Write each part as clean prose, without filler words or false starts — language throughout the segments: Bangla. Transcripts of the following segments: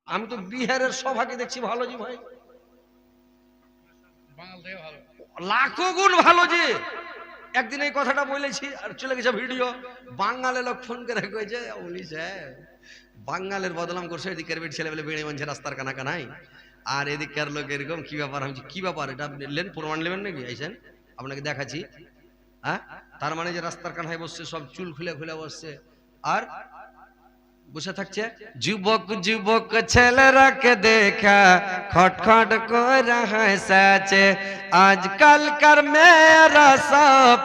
আমি তো বিহারের সভাকে দেখছি ভালো জি ভাই, লাখো গুণ ভালো যে। একদিন এই কথাটা বলেছি আর চলে গেছে ভিডিও। বাঙালি লোক ফোন করে কইছে উনি সাহেব বাঙালের বদনাম করছে, এদিকের বেট ছেলে বলে বেড়ে মানছে রাস্তার কানা কানাই, আর এদিককার লোক এরকম। কি ব্যাপার? আমি কি ব্যাপার? এটা আপনি নেন, প্রমাণ নেবেন নাকি? আইসেন আপনাকে দেখাচ্ছি। হ্যাঁ, তার মানে যে রাস্তার কানায় বসছে, সব চুল খুলে খুলে বসছে আর বসে থাকছে। যুবক যুবক ছেলেরাকে দেখা খটখট করে হাসছে, আজকালকার মেয়েরা সব,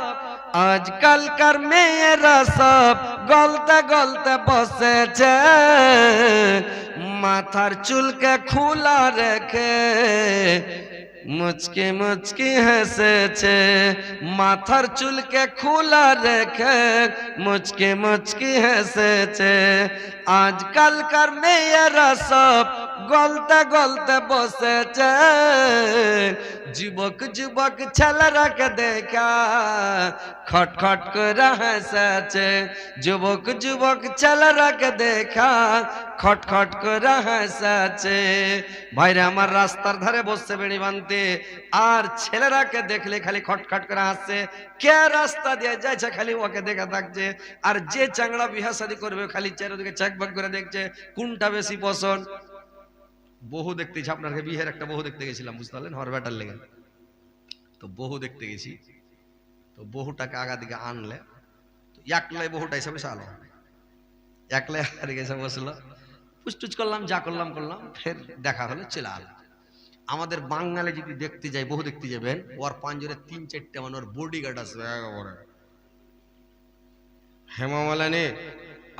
আজকালকার মেয়েরা সব গলতে গলতে বসেছে, মাথার চুলকে খোলা রেখে মুচকি মুচকি হেসেছে, মাথার চুলকে খোলা রেখে মুচকি মুচকি হেসেছে, আজকালকার মেয়েরা সব গলতে গলতে বসেছে, যুবক যুবক ছেলেরাকে দেখা খটখট করে হেসেছে, যুবক যুবক ছেলেরাকে দেখা খটখট করে হেসেছে। ভাইরে আমার রাস্তার ধারে বসছে বেড়ি বানতে, আর ছেলেরাকে দেখলে খালি খটখট করে হাসছে। কে রাস্তা দিয়ে যাচ্ছে খালি ওকে দেখা থাকছে, আর যে চাংড়া বিহা শাদী করবে খালি চারিদিকে চেকবাক করে দেখছে কোনটা বেশি পছন্দ। বহু দেখতেছি, আপনার বিয়ের একটা বহু দেখতে গেছিলাম, বুঝতে পারলেন, হর ব্যাটার লেগে। তো বহু দেখতে গেছি, তো বহুটাকে আগা দিকে আনলে তো একলাই বহুটা হিসাবে সালো, একলাই আর গেছে বসলো, পুষ্টুচ করলাম, যা করলাম করলাম, ফের দেখা হলো চলে আলো। আমাদের বাঙালি যদি দেখতে যাই, বহু দেখতে যাবেন, ওর পাঞ্জরে 3-4টে মানে ওর বডিগার্ড আসবে একেবারে। হেমামালিনী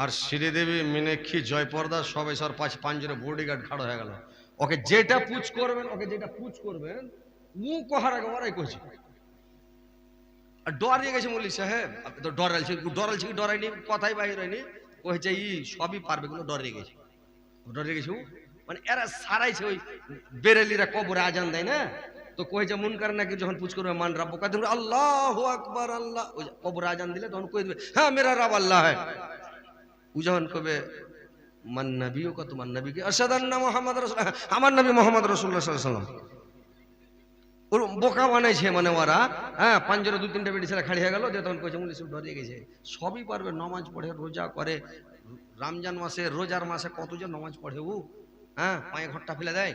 আর শ্রীদেবী, মীনাক্ষী, জয়পর্দা সবাই সর পাঞ্জরে বডিগার্ড খাড়া হয়ে গেল। ওকে যেটা পুচ করবেন, ওকে যেটা পুচ করবেন ও কহার আগে ওরাই করছে। আর ডরিয়ে গেছে মল্লিক সাহেব, আপনি তো ডরালছে, ডরালছে কি ডরাইনি, কথাই বাইর হয়নি, কইছে ই সবই পারবে, গুলো ডরিয়ে গেছে, ডরিয়ে গেছে। মানে এরা সারাইছে, ওই বেরেলিরা কবরে আজান দেয় না, তো কইছে মন করে নাকি যখন পুচ করবে মান রাব্বু কা তুমি আল্লাহু আকবার, আল্লাহ, ওই কবরে আজান দিলে তখন কই দিবে হ্যাঁ মেরা রব আল্লাহ है। ও যখন কবে মান নবিয়ু কা তোমার নবী কে আশহাদু আন্না মুহাম্মদ রাসূল, আমার নবী মুহাম্মদ রাসূলুল্লাহ সাল্লাল্লাহু আলাইহি ওয়াসাল্লাম, ওর বোকা বানাইছে মানে ওরা। হ্যাঁ, পাঞ্জরে 2-3টে বেটি ছেলে খাড়ি হয়ে গেল, দিয়ে তখন কইছে মুলি সব ডরিয়ে গেছে। সবই পারবে, নামাজ পড়ে, রোজা করে, রমজান মাসে রোজার মাসে কত যে নামাজ পড়ে ও, হ্যাঁ, পায়ে ঘরটা ফেলে দেয়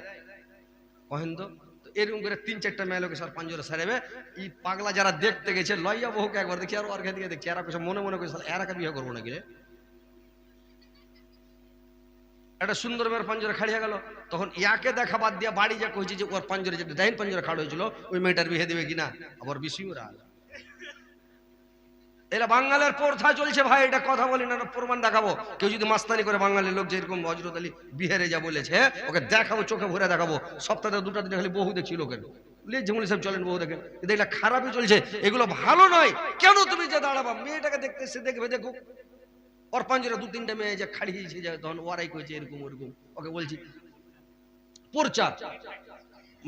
কহেন তো। এরকম করে 3-4টা মেয়ে লোকে সব পাঞ্জরে সারেবে। এই পাগলা যারা দেখতে গেছে লইয়া বহুকে একবার দেখি, আর ওর দিকে দেখছি, এরা কইছে মনে মনে কইছে এরাকে বিয়ে করবো নাকি রে। একটা সুন্দর মেয়ের পাঞ্জরে খাড়িয়ে গেল, তখন ইয়াকে দেখা বাদ দিয়া বাড়ি যা কইছে যে ওর পাঞ্জরে যেটা ডাইন পাঞ্জরে খাড় হয়েছিল ওই মেয়েটার বিয়ে দেবে কিনা, আবার বেশি ওরা। এটা বাঙালের প্রথা চলছে ভাই, এটা কথা বলি না, প্রমাণ দেখাবো। কেউ যদি মাস্তানি করে বাঙালির লোক যেরকম হযরত আলী বিহারে যা বলেছে, ওকে দেখাবো, চোখে ভরে দেখাবো। সপ্তাহে 2টা দিনে খালি বহু দেখছি লোকের, যেমন সব চলেন বহু দেখেন, এগুলো খারাপই চলছে, এগুলো ভালো নয়। কেন তুমি যে দাঁড়াবা, মেয়েটাকে দেখতে সে দেখবে, দেখুক ওর পাঞ্জরে 2-3টা মেয়ে যে খাড়িয়েছে যায়, তখন ওরাই কইছে এরকম ওরকম। ওকে বলছি প্রচার,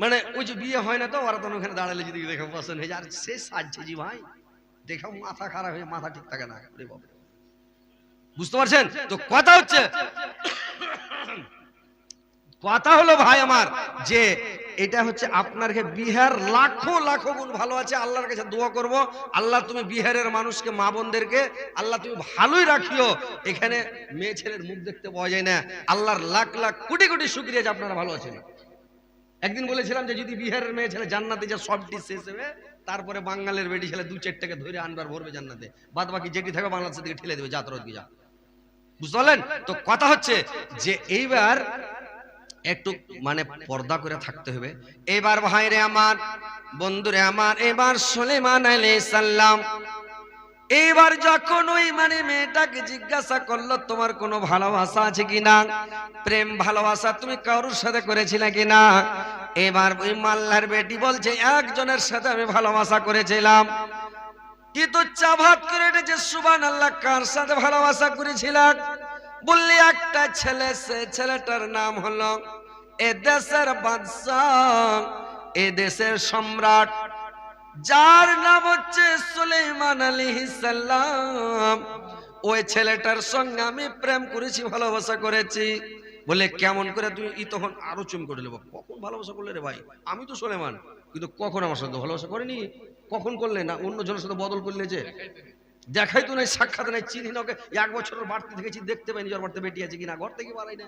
মানে ওই যে বিয়ে হয় না তো, ওরা তখন ওখানে দাঁড়ালে যদি দেখে পছন্দ হয়ে যায়, আর সে সাজছে জি ভাই, দেখা মাথা খারাপ হয়ে মাথা ঠিক থাকে না, বুঝতে পারছেন তো? কথা হচ্ছে, কথা হলো ভাই আমার, যে এটা হচ্ছে আপনার বিহার লাখো লাখো গুণ ভালো আছে। আল্লাহর কাছে দোয়া করব, আল্লাহ তুমি বিহারের মানুষকে, মা বোনদেরকে আল্লাহ তুমি ভালোই রাখিও। এখানে মেয়ে ছেলের মুখ দেখতে পাওয়া যায় না, আল্লাহর লাখ লাখ কোটি কোটি শুকরিয়া যে আপনারা ভালো আছেন। একদিন বলেছিলাম যে যদি বিহারের মেয়ে ছেলে জান্নাতে যা সবটি শেষ হবে, তারপরে বাঙালের বেটি ছেলে 2-4টাকে ধরে আনবার ভরবে জান্নাতে, বাদ বাকি যেটি থাকবে বাংলাদেশের দিকে ঠেলে দেবে, যাত্রা দিকে যা। বুঝতে পারলেন তো? কথা হচ্ছে যে এইবার একটু মানে পর্দা করে থাকতে হবে। এবার ভাইরে আমার, বন্ধুরে আমার, এবার সুলাইমান আলাইহিস সালাম এবার যখন ওই মানে মেয়েটাকে জিজ্ঞাসা করলো তোমার কোনো ভালোবাসা আছে কিনা, প্রেম ভালোবাসা তুমি কারোর সাথে করেছিলে কিনা, এবার ওই মাল্লার বেটি বলছে একজনের সাথে আমি ভালোবাসা করেছিলাম। কিন্তু চাভাত করে যে সুবহানাল্লাহ, কার সাথে ভালোবাসা করেছিলাম? বললি একটা ছেলে, সে ছেলেটার নাম হলো এ দেশের বাদশাহ, এ দেশের সম্রাট, যার নাম হচ্ছে সুলাইমান আলাইহিস সালাম। ওই ছেলেটার সঙ্গে আমি প্রেম করেছি, ভালোবাসা করেছি। বলে কেমন করে তুমি? ই তখন আরো চমকে উঠলো, কখন ভালোবাসা করলে রে ভাই? আমি তো সুলেমান, কিন্তু কখন আমার সাথে ভালোবাসা করেনি? কখন করলে? না অন্য জনের সাথে বদল করলে যে দেখাই তো নাই, সাক্ষাৎ নাই, চিনি না ওকে, 1 বছরের বাড়তে দেখেছি, দেখতে পাইনি জ্বর বাড়তে বেটি আছে কিনা, ঘর থেকে বাড়াই না,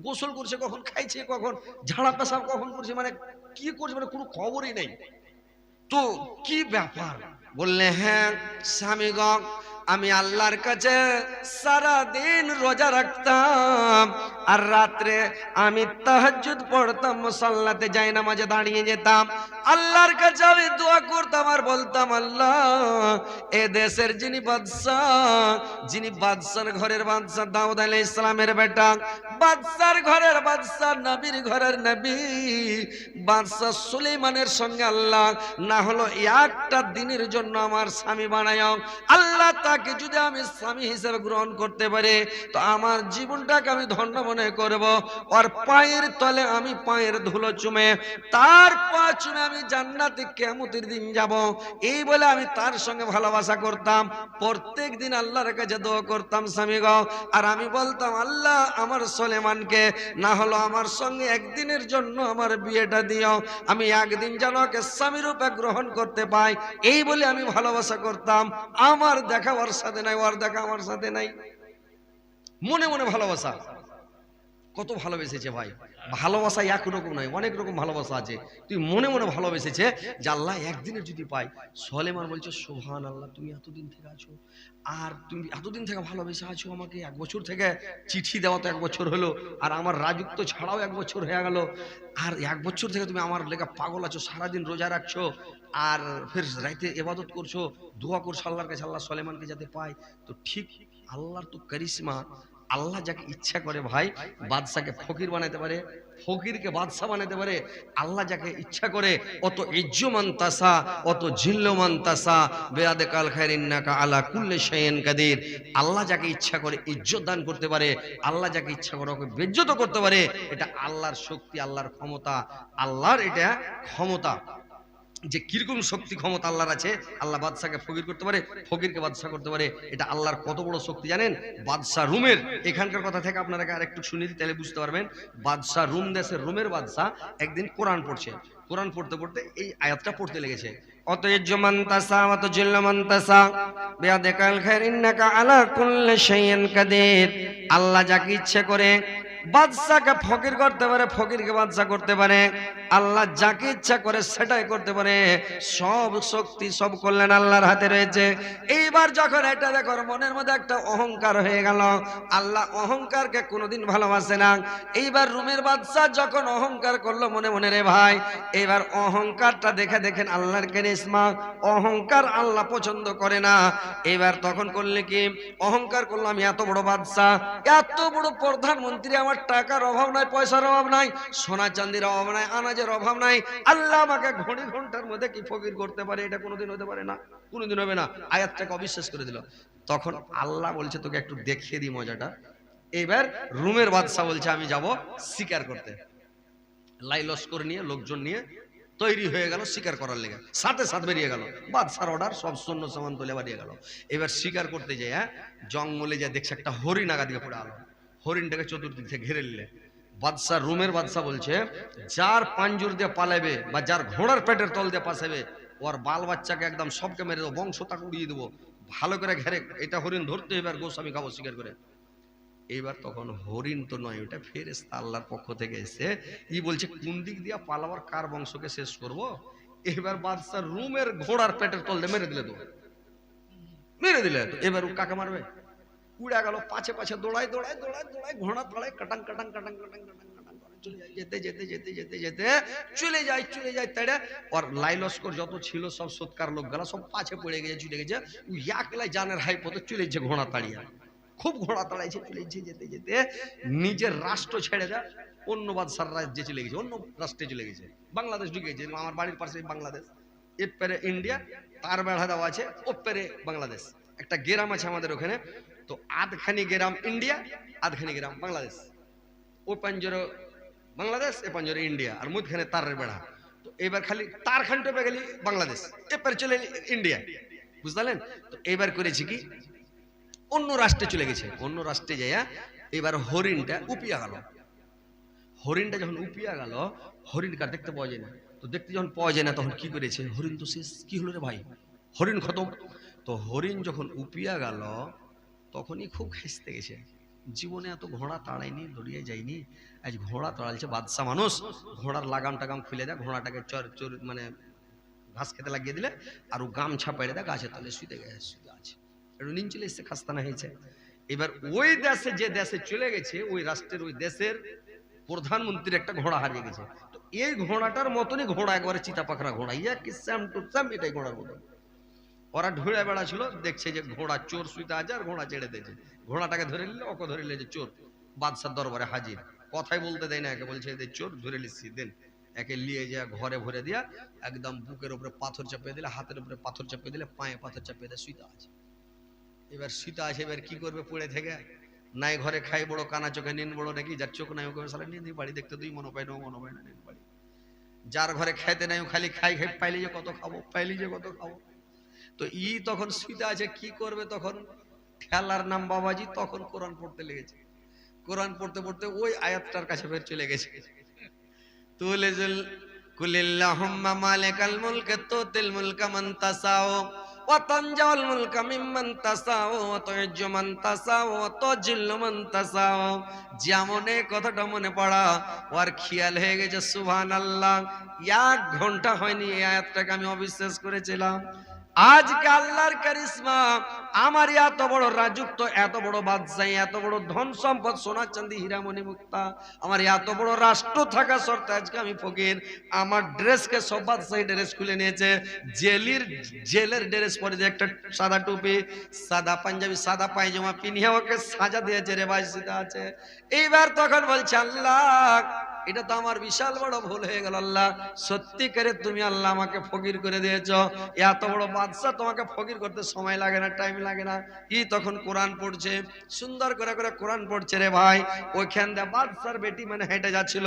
গোসল করছে কখন, খাইছে কখন, ঝাড়া পেশাব কখন করছে, মানে কি করছে মানে কোনো খবরই নেই। তো কি ব্যাপার? বললে হ্যাঁ স্বামীগণ, আমি আল্লাহর কাছে সারা দিন রোজা রাখতাম, আর রাত্রে আমি তাহাজ্জুদ পড়তাম, মুসাল্লাতে যাই নামাজে দাঁড়িয়ে যেতাম, আল্লাহর কাছে আমি দোয়া করতাম আর বলতাম, আল্লাহ এ দেশের যিনি বাদশাহ, যিনি বাদশার ঘরের বাদশাহ দাউদ আলাইহিস সালামের বেটা, বাদশার ঘরের বাদশাহ, নবীর ঘরের নবী বাদশাহ সুলাইমানের সঙ্গে আল্লাহ না হলো একটা দিনের জন্য আমার স্বামী বানায়, আল্লাহ তাকে যদি আমি স্বামী হিসেবে গ্রহণ করতে পারি তো আমার জীবনটাকে আমি ধন্য মনে করব, আর পায়ের তলে আমি পায়ের ধুলো চুমে তার পা চুমে আমি জান্নাতে কিয়ামতের দিন যাব, এই বলে আমি তার সঙ্গে ভালোবাসা করতাম, প্রত্যেক দিন আল্লাহর কাছে দোয়া করতাম স্বামী গো, আর আমি বলতাম আল্লাহ আমার সুলেমানকে না হলো আমার সঙ্গে একদিনের জন্য আমার বিয়েটা দিও, আমি একদিন যেন ওকে স্বামী রূপে গ্রহণ করতে পাই, এই বলে আমি ভালোবাসা করতাম। আমার দেখা ওর সাথে নাই, ওর দেখা আমার সাথে নাই, মনে মনে ভালোবাসা। কত ভালোবেসেছে ভাই, ভালোবাসা একরকম নয়, অনেক রকম ভালোবাসা আছে। তুই মনে মনে ভালোবেসেছে যে আল্লাহ একদিনের যদি পাই। সুলেমান বলছে সুবহানাল্লাহ, তুমি এতদিন থেকে আছো, আর তুমি এতদিন থেকে ভালোবেসে আছো আমাকে, 1 বছর থেকে, চিঠি দেওয়া তো 1 বছর হলো, আর আমার রাজত্ব ছাড়াও 1 বছর হয়ে গেল, আর 1 বছর থেকে তুমি আমার লেগে পাগল আছো, সারাদিন রোজা রাখছো, আর ফের রাইতে ইবাদত করছো, দোয়া করছো আল্লাহর কাছে আল্লাহ সুলেমানকে যাতে পাই। তো ঠিক আল্লাহর তো কারিশমা, আল্লাহ যাকে ইচ্ছা করে ভাই বাদশাকে ফকির বানাতে পারে, ফকিরকে বাদশা বানাতে পারে, আল্লাহ যাকে ইচ্ছা করে অত ইজ্জুমান তাসা অত জিল্লমান তাসা বেয়াদে কাল খায়র ইন্নাকা আলা কুল্লি শাইইন কাদির। আল্লাহ যাকে ইচ্ছা করে ইজ্জত দান করতে পারে, আল্লাহ যাকে ইচ্ছা করে ওকে বেজ্জত করতে পারে। এটা আল্লাহর শক্তি, আল্লাহর ক্ষমতা, আল্লাহর এটা ক্ষমতা, যে কিরকম শক্তি ক্ষমতা আল্লাহর আছে। আল্লাহ বাদশাকে ফকির করতে পারে, ফকিরকে বাদশা করতে পারে, এটা আল্লাহর কত বড় শক্তি জানেন? বাদশা রুমের, এখানকার কথা থেকে আপনারা আরেকটু শুনে দিই তাহলে বুঝতে পারবেন। বাদশা রুম দেশের রুমের বাদশা একদিন কোরআন পড়ছে, কোরআন পড়তে পড়তে এই আয়াতটা পড়তে লেগেছে, অত ইজ্জুমান তাসা অত জিল্লমান তাসা বিয়াদিকাল খায়র ইন্নাকা আলা কুল্লি শাইইন কাদির। আল্লাহ যাকে ইচ্ছে করে বাদশাকে ফকির করতে পারে, ফকিরকে বাদশা করতে পারে, আল্লাহ যাকে ইচ্ছা করে সেটাই করতে পারে। সব শক্তি সব কল্যাণ আল্লাহর হাতে রয়েছে। এইবার যখন এটা দেখো মনের মধ্যে একটা অহংকার হয়ে গেল, আল্লাহ অহংকারকে কোনোদিন ভালোবাসে না। এইবার রুমের বাদশা যখন অহংকার করলো মনে মনে, রে ভাই এইবার অহংকারটা দেখে দেখেন আল্লাহর কারিশমা, অহংকার আল্লাহ পছন্দ করে না। এইবার তখন করলে কি অহংকার করলো, আমি এত বড় বাদশা, এত বড় প্রধানমন্ত্রী, আমার টাকার অভাব নাই, পয়সার অভাব নাই, সোনা চাঁদির অভাব নাই, আনাজের অভাব নাই, আল্লাহ আমাকে ঘড়ি ঘন্টার মধ্যে কি ফকির করতে পারে? এটা কোনোদিন হতে পারে না, কোনোদিন হবে না। আয়াতটাকে অবিশ্বাস করে দিল। তখন আল্লাহ বলছে তোকে একটু দেখিয়ে দিই মজাটা। এবার রুমের বাদশা বলছে আমি যাব শিকার করতে, লাই লস্কর নিয়ে লোকজন নিয়ে তৈরি হয়ে গেল শিকার করার লেগে, সাথে সাথে বেরিয়ে গেল, বাদশার অর্ডার, সব সৈন্য সামান তুলে বেরিয়ে গেল। এবার শিকার করতে যায়, জঙ্গলে যায়, দেখছে একটা হরিণ আগা দিকে পড়ে আলো, হরিণটাকে চতুর্দিক থেকে ঘিরে নিলে বাদশা, রুমের বাদশা বলছে যার পাঞ্জুর দিয়ে পালাবে বা যার ঘোড়ার পেটের তল দিয়ে পাশাবে ওর বাল বাচ্চাকে একদম সবকে মেরে দেবো, বংশ তাকে উড়িয়ে দেবো, ভালো করে ঘেরে, এটা হরিণ ধরতে এবার গোস্বামী খাবো শিকার করে। এইবার তখন হরিণ তো নয়, ওটা ফেরেশতা আল্লাহর পক্ষ থেকে এসে ই বলছে কোন দিক দিয়ে পালাবার, কার বংশকে শেষ করব। এবার বাদশা রুমের ঘোড়ার পেটের তল দিয়ে মেরে দিলে, তো মেরে দিলে, তো এবার ও কাকে মারবে? উড়ে গেল, পাছে পাছে দৌড়ায় দৌড়ায় দৌড়ায় দৌড়ায়, ঘোড়া দৌড়ায়, কাটাং কাটাং কাটাং কাটাং কাটাং কাটাং করে চলে যায়, যেতে যেতে যেতে যেতে যেতে চলে যায় তেড়ে। ওর লাই লস্কর যত ছিল সব সৎকার লোক গেলা, সব পাছে পড়ে গেছে, ছুটে গেছে, ও একলাই জানের হাই পথে চলেছে ঘোড়া তাড়িয়ে, খুব ঘোড়া তাড়াইছে, চলেছে যেতে যেতে নিজের রাষ্ট্র ছেড়ে দেয়, অন্য বাদশার রাজ্যে চলে গেছে, অন্য রাষ্ট্রে চলে গেছে, বাংলাদেশ ঢুকে গেছে। আমার বাড়ির পাশে বাংলাদেশ, এপারে ইন্ডিয়া, তার বেড়া দেওয়া আছে, ওপারে বাংলাদেশ, একটা গ্রাম আছে আমাদের ওখানে, তো আধখানি গ্রাম ইন্ডিয়া, আধখানি গ্রাম বাংলাদেশ, ও পাঞ্জরে বাংলাদেশ, এ পাঞ্জরে ইন্ডিয়া, আর মধ্যখানে তারের বেড়া। তো এবার খালি তার খানটা পেয়ে গেলি বাংলাদেশ, এপারে চলে ইন্ডিয়া, বুঝলেন? তো এবার করেছি কি অন্য রাষ্ট্রে চলে গেছে, অন্য রাষ্ট্রে যাইয়া এবার হরিণটা উপিয়া গেল, হরিণটা যখন উপিয়া গেল, হরিণকে আর দেখতে পাওয়া যায় না। তো দেখতে যখন পাওয়া যায় না তখন কি করেছে, হরিণ তো শেষ, কি হলো রে ভাই, হরিণ খতম। তো হরিণ যখন উপিয়া গেল তখনই খুব খেসতে গেছে, জীবনে এত ঘোড়া তাড়াইনি, দড়িয়ে যায়নি, আজ ঘোড়া তাড়ালছে বাদশা মানুষ, ঘোড়ার লাগাম টাগাম খুলে দেয়, ঘোড়াটাকে চর চর মানে ঘাস খেতে লাগিয়ে দিলে, আর ও গামছা পেড়ে দেয়, গাছের তলে শুতে গেছে, শুতে আছে, একটু নিন চলে এসছে, খাস্তানা হয়েছে। এবার ওই দেশে, যে দেশে চলে গেছে, ওই রাষ্ট্রের ওই দেশের প্রধানমন্ত্রীর একটা ঘোড়া হারিয়ে গেছে। তো এই ঘোড়াটার মতনই ঘোড়া, একবারে চিতা পাখরা ঘোড়া, ইয়া কি স্যাম টু স্যাম এটাই ঘোড়ার মতন। ওরা ঢুড়ে বেড়া ছিল, দেখছে যে ঘোড়া চোর শুইতে আছে আর ঘোড়া ছেড়ে দিয়েছে, ঘোড়াটাকে ধরে নিলে, ওকে ধরে নিলে যে চোর, বাদশার দরবারে হাজির, কথাই বলতে দেয় না, একে বলছে এদের চোর ধরে লিখছি দেন, একে নিয়ে যা ঘরে ভরে দিয়া একদম বুকের উপরে পাথর চাপিয়ে দিলে, হাতের উপরে পাথর চাপিয়ে দিলে, পায়ে পাথর চাপিয়ে দিয়ে শুইতে আছে। এবার শুইতে আছে, এবার কি করবে পড়ে থেকে, নাই ঘরে খাই বড়, কানা চোখে নিন বড়, নাকি যার চোখ নাই ওকে সালা নিন বাড়ি দেখতে, তুই মনে পাই না, মনে পাই না নিন বাড়ি, যার ঘরে খাইতে নাই ও খালি খাই খাই, পাইলি যে কত খাবো, পাইলি যে কত খাবো। তো ই তখন শুইতে আছে, কি করবে তখন, ঠেলার নাম বাবাজি, তখন কোরআন পড়তে লেগেছে, কোরআন পড়তে পড়তে ওই আয়াতটার কাছে ফের চলে গেছে, তুলিজুল কুলিল্লাহুম্মা মালিকাল মুলকি তুতিল মুলকা মান তাসাউ ওয়া তানজাউল মুলকা মিম্মান তাসাউ ওয়া তুইজ্জু মান তাসাউ ওয়া তুজিল্লু মান তাসাউ। যেমনে কথাটা মনে পড়া ওর খেয়াল হয়ে গেছে, সুবহানাল্লাহ, 1 ঘন্টা হয়নি এই আয়াতটাকে আমি অবিশ্বাস করেছিলাম। আজকে আল্লাহর কারিশমা, আমার এত বড় রাজত্ব, এত বড় বাদশাহী, এত বড় ধন সম্পদ, সোনা চাঁদি হীরামণি মুক্তা, আমার এত বড় রাষ্ট্র থাকা সত্ত্বে আজকে আমি ফকির। আমার ড্রেসকে সব বাদশাহী ড্রেস খুলে নিয়েছে, জেলের ড্রেস পরে যে একটা সাদা টুপি, সাদা পাঞ্জাবি, সাদা পায়জামা পিনিয়ে ওকে সাজা দিয়েছে রে ভাই, সেটা আছে। এইবার তখন বলছে আল্লাহ, এটা তো আমার বিশাল বড় ভুল হয়ে গেল আল্লাহ, সত্যি করে তুমি আল্লাহ আমাকে ফকির করে দিয়েছো, এত বড় বাদশা, তোমাকে ফকির করতে সময় লাগে না, টাইম লাগে না। ই তখন কোরআন পড়ছে, সুন্দর করে করে কোরআন পড়ছে রে ভাই, ওইখান দিয়ে বাদশার বেটি মানে হেঁটে যাচ্ছিল,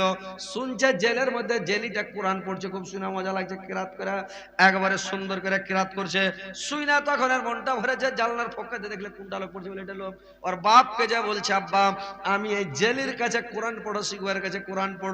শুনছে জেলের মধ্যে জেলিটা কোরআন পড়ছে, খুব শুনে মজা লাগছে, কিরাত করে একবারে সুন্দর করে কিরাত করছে, শুই না তখন আর মনটা ভরেছে, জানলার ফক্কাতে দেখলে কোনটা লোক পড়ছে বলে এটা লোক, ওর বাপকে যা বলছে, আব্বা আমি এই জেলির কাছে কোরআন পড়ো, শিখবার কাছে কোরআন পড়বো।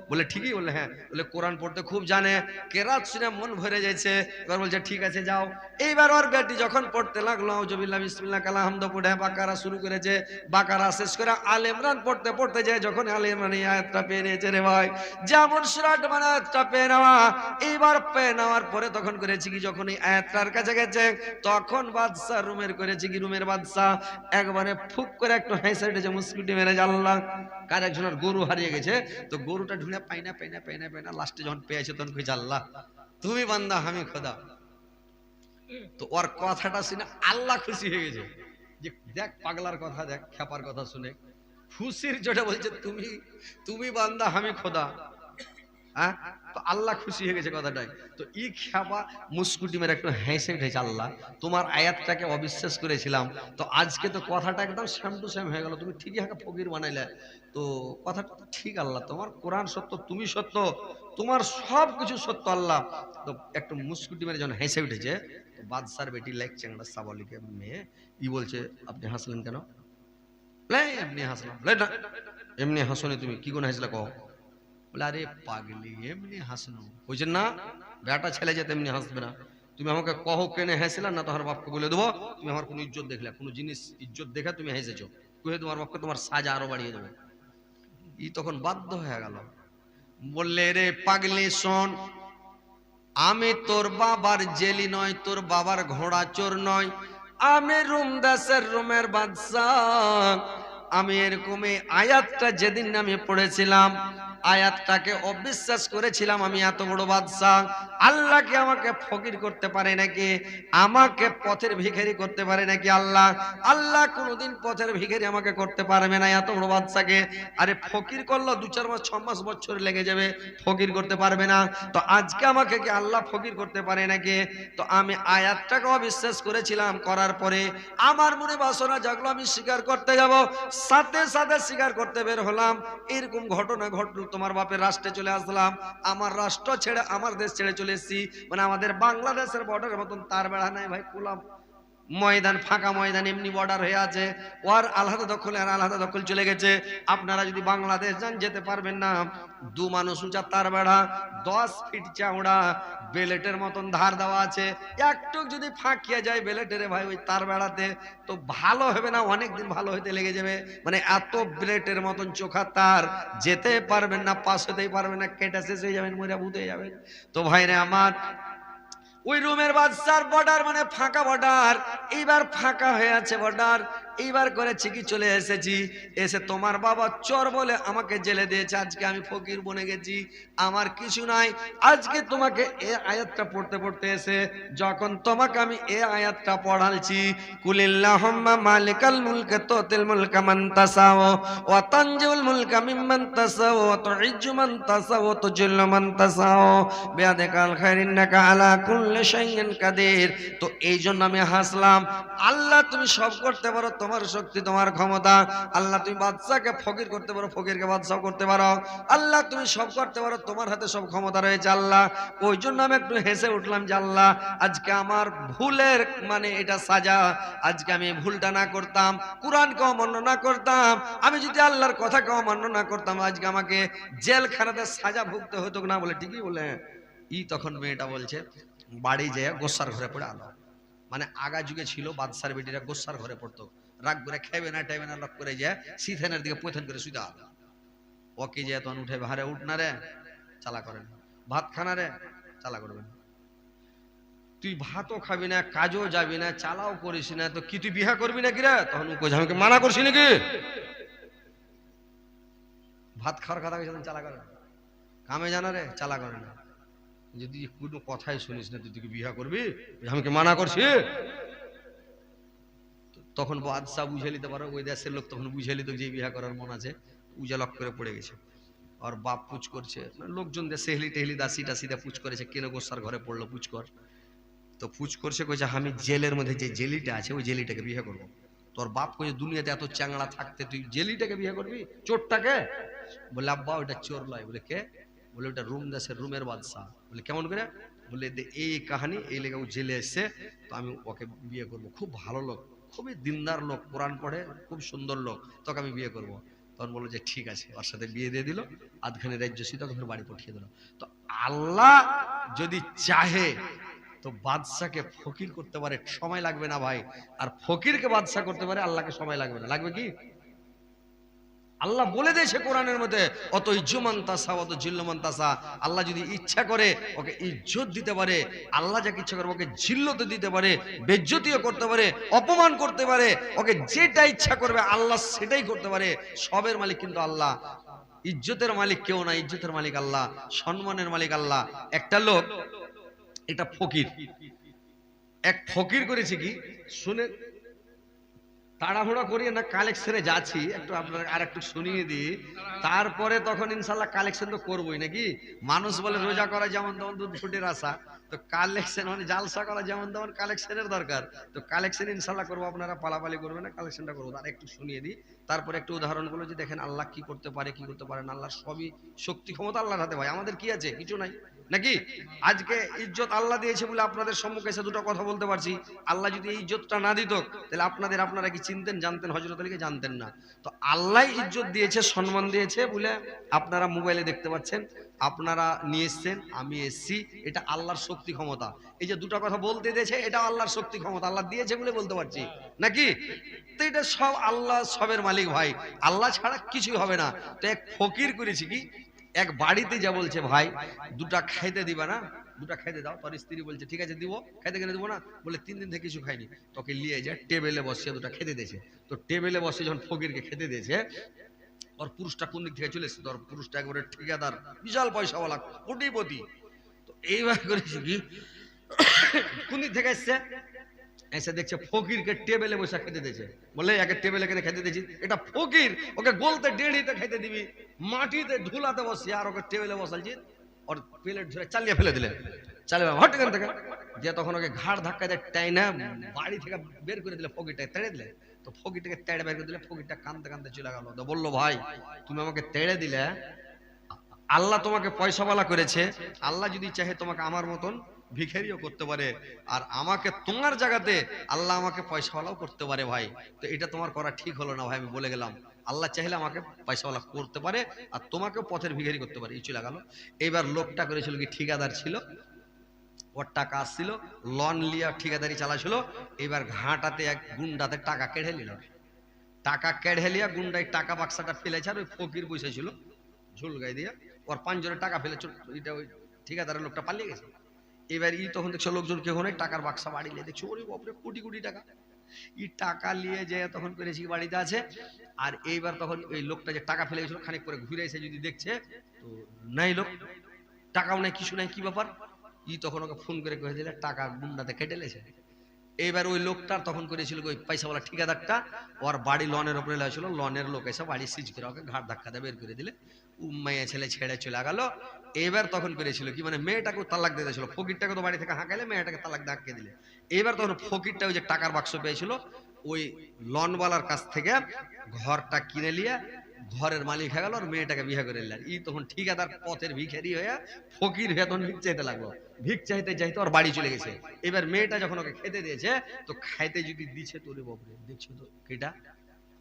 বলে ঠিকই, বলে হ্যাঁ, বলে কোরআন পড়তে খুব জানে, কেরাত শুনে মন ভরে যাচ্ছে। এবার বলছে ঠিক আছে যাও। এইবার ওর বেটি যখন পড়তে লাগলো, আউযুবিল্লাহ বিসমিল্লাহ কালা হামদ পড়ে বাকারা শুরু করেছে, বাকারা শেষ করে আলে ইমরান পড়তে পড়তে যায়, যখন আলে ইমরান এই আয়াতটা পেয়ে নিয়েছে রে ভাই, যেমন সূরাট মানে আয়াতটা পেয়ে নেওয়া, এইবার পেয়ে নেওয়ার পরে তখন করেছি কি, যখন এই আয়াতটার কাছে গেছে, তখন বাদশা রুমের করেছে কি, রুমের বাদশা একবারে ফুক করে একটু হেসে উঠেছে, মুস্কুটি মেরে, আল্লাহ কার একজনের গরু হারিয়ে গেছে, তো গরুটা ঢুঁড়ে পাইনা পাইনা পাইনা পাইনা লাস্টে যখন পেয়েছে তখন কইছে আল্লাহ তুমি বান্দা আমি খোদা। তো ওর কথাটা শুনে আল্লাহ খুশি হয়ে গেছে, যে দেখ পাগলার কথা, দেখ খেপার কথা শুনে খুশির জোরে বলছে তুমি তুমি বান্দা আমি খোদা। হ্যাঁ, তো আল্লাহ খুশি হয়ে গেছে কথাটাই। তো ই খেপা মুস্কুটি মেরে একটু হেসে উঠেছে, আল্লাহ তোমার আয়াতটাকে অবিশ্বাস করেছিলাম, তো আজকে তো কথাটা একদম সেম টু সেম হয়ে গেল, তুমি ঠিকই হাঁকে ফকির বানাইলে, তো কথাটা ঠিক আল্লাহ, তোমার কোরআন সত্য, তুমি সত্য, তোমার সব কিছু সত্য আল্লাহ। তো একটু মুস্কুটি মেরে যখন হেসে উঠেছে, তো বাদশার বেটি লাইক চ্যাংড়া সাবলিকে মেয়ে ই বলছে আপনি হাসলেন কেন? এমনি হাসলাম। এমনি হাসনি, তুমি কি কোন হাসলে কও? বলে আরে পাগলি এমনি হাসনো, বুঝছেন না, বেটা ছেলে যে তেমনি হাসবে না, তুমি আমাকে কহ কেনে হেসেলা না, তোমার বাপকে বলে দেবো তুমি আমার কোনো ইজ্জত দেখলে, কোনো জিনিস ইজ্জত দেখে তুমি হেসেছো, কহে তোমার বাপকে তোমার সাজা আরো বাড়িয়ে দেবো। ই তখন বাধ্য হয়ে গেল, বললে রে পাগলি শোন, আমি তোর বাবার জেলি নয়, তোর বাবার ঘোড়া চোর নয়, আমি রুম দাসের রুমের বাদশা। আমি এরকমই আয়াতটা যেদিন আমি পড়েছিলাম, আয়াতটাকে অবিশ্বাস করেছিলাম, আমি এত বড় বাদশা, আল্লাহকে আমাকে ফকির করতে পারে নাকি, আমাকে পথের ভিখারি করতে পারে নাকি আল্লাহ? আল্লাহ কোনোদিন পথের ভিখারি আমাকে করতে পারবে না, এত বড় বাদশাকে। আরে ফকির করলো 2-4 মাস 6 মাস বছর লেগে যাবে, ফকির করতে পারবে না, তো আজকে আমাকে কি আল্লাহ ফকির করতে পারে নাকি? তো আমি আয়াতটাকে অবিশ্বাস করেছিলাম, করার পরে আমার মনে বাসনা জাগলো, আমি স্বীকার করতে যাব, সাথে সাথে স্বীকার করতে বের হলাম। এরকম ঘটনা ঘটলো, তোমার বাপের রাষ্ট্রে চলে আসলাম, আমার রাষ্ট্র ছেড়ে আমার দেশ ছেড়ে চলে এসেছি, মানে আমাদের বাংলাদেশের বর্ডারের মতন তার বেড়া নাই ভাই, কুলাম ময়দান, ফাঁকা ময়দান এমনি বর্ডার হয়ে আছে, ওর আলাদা দখল আর আলাদা দখল চলে গেছে। আপনারা যদি বাংলাদেশ যান যেতে পারবেন না। দু মানুষ উঁচা তার বেড়া, 10 ফিট চওড়া, বেলেটের মতন ধার দেওয়া আছে। একটু যদি ফাঁকিয়া যায় বেলেটের ভাই ওই তার বেড়াতে, তো ভালো হবে না, অনেকদিন ভালো হতে লেগে যাবে। মানে এত বেলেটের মতন চোখা তার, যেতে পারবেন না, পাশ হতেই পারবেন না, কেটে শেষ হয়ে যাবেন, মরে ভূতে যাবেন। তো ভাইরে আমার, ওই রুমের বাদশার বর্ডার মানে ফাঁকা বর্ডার, এইবার ফাঁকা হয়ে আছে বর্ডার। এইবার করেছি কি, চলে এসেছি, এসে তোমার বাবা চোর বলে আমাকে জেলে দিয়েছে, আজকে আমি ফকির বনে গেছি, আমার কিছু নাই। আজকে তোমাকে এই আয়াতটা পড়তে পড়তে এসে যখন তোমাকে আমি এই আয়াতটা পড়ালছি, কুলিল্লাহুম্মা মালিকাল মুলক তুতিল মুলকা মান তাসাও ওয়া তানজিউল মুলকা মিম্মান তাসাও ওয়া তুইজ্জু মান তাসাও ওয়া তুজিল্লু মান তাসাও বিয়াদিকাল খাইর ইন্নাকা আলা কুল্লি শাইইন কাদির। তো এই জন্য আমি হাসলাম। আল্লাহ তুমি সব করতে পারো, তোমার শক্তি, তোমার ক্ষমতা। আল্লাহ তুমি বাদশাকে ফকির করতে পারো, ফকিরকে বাদশা করতে পারো। আল্লাহ তুমি সব করতে পারো, তোমার হাতে সব ক্ষমতা রয়েছে আল্লাহ। ওই জন্য আমি একটু হেসে উঠলাম যে আল্লাহ আজকে আমার ভুলের মানে এটা সাজা, আজকে আমি ভুলটা না করতাম, কোরআনকে অমান্য না করতাম, আমি যদি আল্লাহর কথাকে অমান্য না করতাম, আজকে আমাকে জেলখানাতে সাজা ভুগতে হতো না। বলে ঠিকই বলে। তখন মেয়েটা বলছে বাড়ি যেয়ে গোসার ঘরে পড়ে আলো। মানে আগা যুগে ছিল বাদশার বেটিরা গোসার ঘরে পড়তো, রাগ করে খাইবে না টাইবে না, লক করে যায় সিথেনের দিকে পৈথন করে শুধু আলো। ওকে যে তখন উঠে ভারে, উঠ না রে, চালা করেন, ভাত খানা রে, চালা করবেন, তুই ভাতও খাবি না, কাজও যাবি না, চালাও করিস না, তো কি তুই বিহা করবি না কিরা? তখন আমাকে মানা করছি নাকি? ভাত খাওয়ার কথা কইছিলেন, চালা করে, কামে জানা রে, চালা করে না, যদি কোনো কথাই শুনিস না তুই বিহা করবি, আমাকে মানা করছি। তখন বাদশা বুঝে নিতে পারো, ওই দেশের লোক তখন বুঝে নিত যে বিহা করার মন আছে, উজালক করে পড়ে গেছে। আর বাপ পুচ করছে, লোকজন দিয়ে সেহলি টেহলি দাসি টাসিদা পুচ করেছে, কেন গোসার ঘরে পড়লো পুচ কর। তো পুচ করছে, কইছে আমি জেলের মধ্যে যে জেলিটা আছে ওই জেলিটাকে বিয়ে করবো। তোর বাপ কইছে দুনিয়াতে এত চ্যাংড়া থাকতে তুই জেলিটাকে বিয়ে করবি, চোরটাকে? বলে আব্বা ওটা চোর লয়। বলে কে? বলে ওটা রুম দেশের রুমের বাদশা। বলে কেমন করে? বলে এই কাহানি, এই লেগে ও জেলে এসছে, তো আমি ওকে বিয়ে করব, খুব ভালো লোক, খুবই দিনদার লোক, কোরআন পড়ে, খুব সুন্দর লোক, তোকে আমি বিয়ে করব। তখন বললো যে ঠিক আছে, ওর সাথে বিয়ে দিয়ে দিল, আধখানি রাজ্য সীতা তখন বাড়ি পাঠিয়ে দিল। তো আল্লাহ যদি চাহে তো বাদশাকে ফকির করতে পারে, সময় লাগবে না ভাই। আর ফকিরকে বাদশা করতে পারে, আল্লাহকে সময় লাগবে না। লাগবে কি? আল্লাহ বলে দিয়েছে কোরআনের মধ্যে, অত ইজ্জুমান তাসা অত জিল্লুমান তাসা। আল্লাহ যদি ইচ্ছা করে ওকে ইজ্জত দিতে পারে, আল্লাহ যাকে ইচ্ছা করে ওকে জিল্লত দিতে পারে, বেজ্জতিও করতে পারে, অপমান করতে পারে, ওকে যেটা ইচ্ছা করবে আল্লাহ সেটাই করতে পারে। সবের মালিক কিন্তু আল্লাহ, ইজ্জতের মালিক কেউ না, ইজ্জতের মালিক আল্লাহ, সম্মানের মালিক আল্লাহ। একটা লোক, এটা ফকির, এক ফকির করেছে কি শুনে, তাড়াহুড়া করিয়ে না কালেকশনে যাচ্ছি, একটু আপনার আর একটু শুনিয়ে দিই, তারপরে তখন ইনশাল্লাহ কালেকশন তো করবোই নাকি। মানুষ বলে রোজা করা যেমন তেমন দুধ ফুটের আশা, তো কালেকশন মানে জালসা করা যেমন তেমন কালেকশনের দরকার। তো কালেকশন ইনশাল্লাহ করবো, আপনারা পালাপালি করবেন না, কালেকশনটা করবো। আর একটু শুনিয়ে দিই, তারপরে একটু উদাহরণগুলো যে দেখেন আল্লাহ কি করতে পারে কি করতে পারে না। আল্লাহর সবই শক্তি ক্ষমতা আল্লাহর হাতে ভাই, আমাদের কি আছে? কিছু নাই নাকি। আজকে ইজ্জত আল্লাহ দিয়েছে বলে আপনাদের সম্মুখে এসে দুটো কথা বলতে পারছি। আল্লাহ যদি এই ইজ্জতটা না দিত তাহলে আপনারা কি চিনতেন, জানতেন? হযরত আলীকে জানতেন না। তো আল্লাহ ইজ্জত দিয়েছে, সম্মান দিয়েছে বলে আপনারা মোবাইলে দেখতে পাচ্ছেন, আপনারা নিয়ে এসছেন, আমি এসছি, এটা আল্লাহর শক্তি ক্ষমতা। এই যে দুটো কথা বলতে দিয়েছে, এটা আল্লাহর শক্তি ক্ষমতা, আল্লাহ দিয়েছে বলে বলতে পারছি নাকি। তো এটা সব আল্লাহ, সবের মালিক ভাই, আল্লাহ ছাড়া কিছুই হবে না। তো এক ফকির করেছি কি, এক বাড়িতে যা বলছে ভাই দুটা খাইতে দিবা না, দুটা খাইতে দাও। তোর স্ত্রী বলছে ঠিক আছে দিব, খাইতে কেন দিব না? বলে 3 দিন থেকে কিছু খাইনি। তোকে নিয়ে যায় টেবিলে বসিয়ে দুটা খেতে দিয়েছে। তো টেবিলে বসে যখন ফকিরকে খেতে দিয়েছে, ওর পুরুষটা কোন দিক থেকে চলে এসছে, তোর পুরুষটা একবারে ঠিকাদার, বিশাল পয়সাওয়ালা, কোটিপতি। তো এইবার করেছি কি, কোন দিক থেকে এসছে, এসে দেখছে ফকিরকে টেবিলে বসে খেতে দিয়েছে। বলে একে টেবিলে কেন খেতে দিয়েছি? এটা ফকির, ওকে গোলতে ডেড়িতে খেতে দিবি, মাটিতে ধুলাতে বসে, আর ওকে টেবিলে বসালছি, ওর প্লেট ধরে চালিয়ে ফেলে দিলেন। চালিয়ে হট এখান থেকে দিয়ে তখন ওকে ঘাড় ধাক্কা দিয়ে টাইনা বাড়ি থেকে বের করে দিলে, ফকিরটাকে তেড়ে দিলে। তো ফকিরটাকে তেড়ে বের করে দিলে, ফকিরটা কাঁদতে কাঁদতে চলে গেল। তো বললো ভাই তুমি আমাকে তেড়ে দিলে, আল্লাহ তোমাকে পয়সাওয়ালা করেছে, আল্লাহ যদি চাহে তোমাকে আমার মতন ভিখারিও করতে পারে, আর আমাকে তোমার জায়গাতে আল্লাহ আমাকে পয়সাওয়ালাও করতে পারে ভাই। তো এটা তোমার করা ঠিক হলো না ভাই, আমি বলে গেলাম। আল্লাহ চাইলে আমাকে পয়সাওয়ালা করতে পারে আর তোমাকেও পথের ভিখারি করতে পারে, এই চলে গেল। এবার লোকটা করেছিল কি, ঠিকাদার ছিল, ওর টাকা আসছিল, লন লিয়া ঠিকাদারি চালাছিল। এবার ঘাটাতে এক গুন্ডাতে টাকা কেড়ে নিল, টাকা কেড়ে লিয়া গুন্ডাই টাকা বাক্সাটা ফেলেছে, আর ওই ফকির বসেছিল ঝুল গায়ে দিয়া, ওর পাঁচজনে টাকা ফেলে এটা ওই ঠিকাদারের লোকটা পালিয়ে গেছে। এবার তখন দেখছো লোকজন কেউ নেই, টাকার বাক্সা বাড়ি নিয়ে দেখছো, ওরে বাপরে কোটি কোটি টাকা। টাকা নিয়ে যে তখন করেছি বাড়িতে আছে। আর এইবার তখন ওই লোকটা যে টাকা ফেলে গেছিল, খানিক করে ঘুরে এসে যদি দেখছে তো নাই, লোক টাকাও নাই, কিছু নাই, কি ব্যাপার। তখন ওকে ফোন করে কয়ে দিলে টাকা গুন্ডাতে কেটে লেছে। এইবার ওই লোকটার তখন করেছিল ওই পয়সাওয়ালা ঠিকাদারটা, ওর বাড়ি লনের উপরে লেগেছিল, লনের লোক এসে বাড়ি সিজ করে ওকে ঘাট ধাক্কা দিয়ে বের করে দিলে, মেয়ে ছেলে ছেড়ে চলে গেল। এবার তখন করেছিল কি, মানে মেয়েটাকে তালাক দিয়ে দিয়েছিল, ফকিরটাকে তো বাড়ি থেকে হাঁকাইলে, মেয়েটাকে তালাক ধাক্কা দিলে। এবার তখন ফকিরটা ওই যে টাকার বাক্স পেয়েছিল ওই লনওয়ালার কাছ থেকে ঘরটা কিনে নিয়ে ঘরের মালিক হয়ে গেল, আর মেয়েটাকে বিয়ে করে নিলেন। তখন ঠিকাদার পথের ভিখারি হয়ে ফকির হয়ে তখন ভিক চাইতে লাগলো, ভিক চাইতে চাইতে ওর বাড়ি চলে গেছে। এবার মেয়েটা যখন ওকে খেতে দিয়েছে, তো খাইতে যদি দিচ্ছে, তোরে বাবরে দেখছো তো কেটা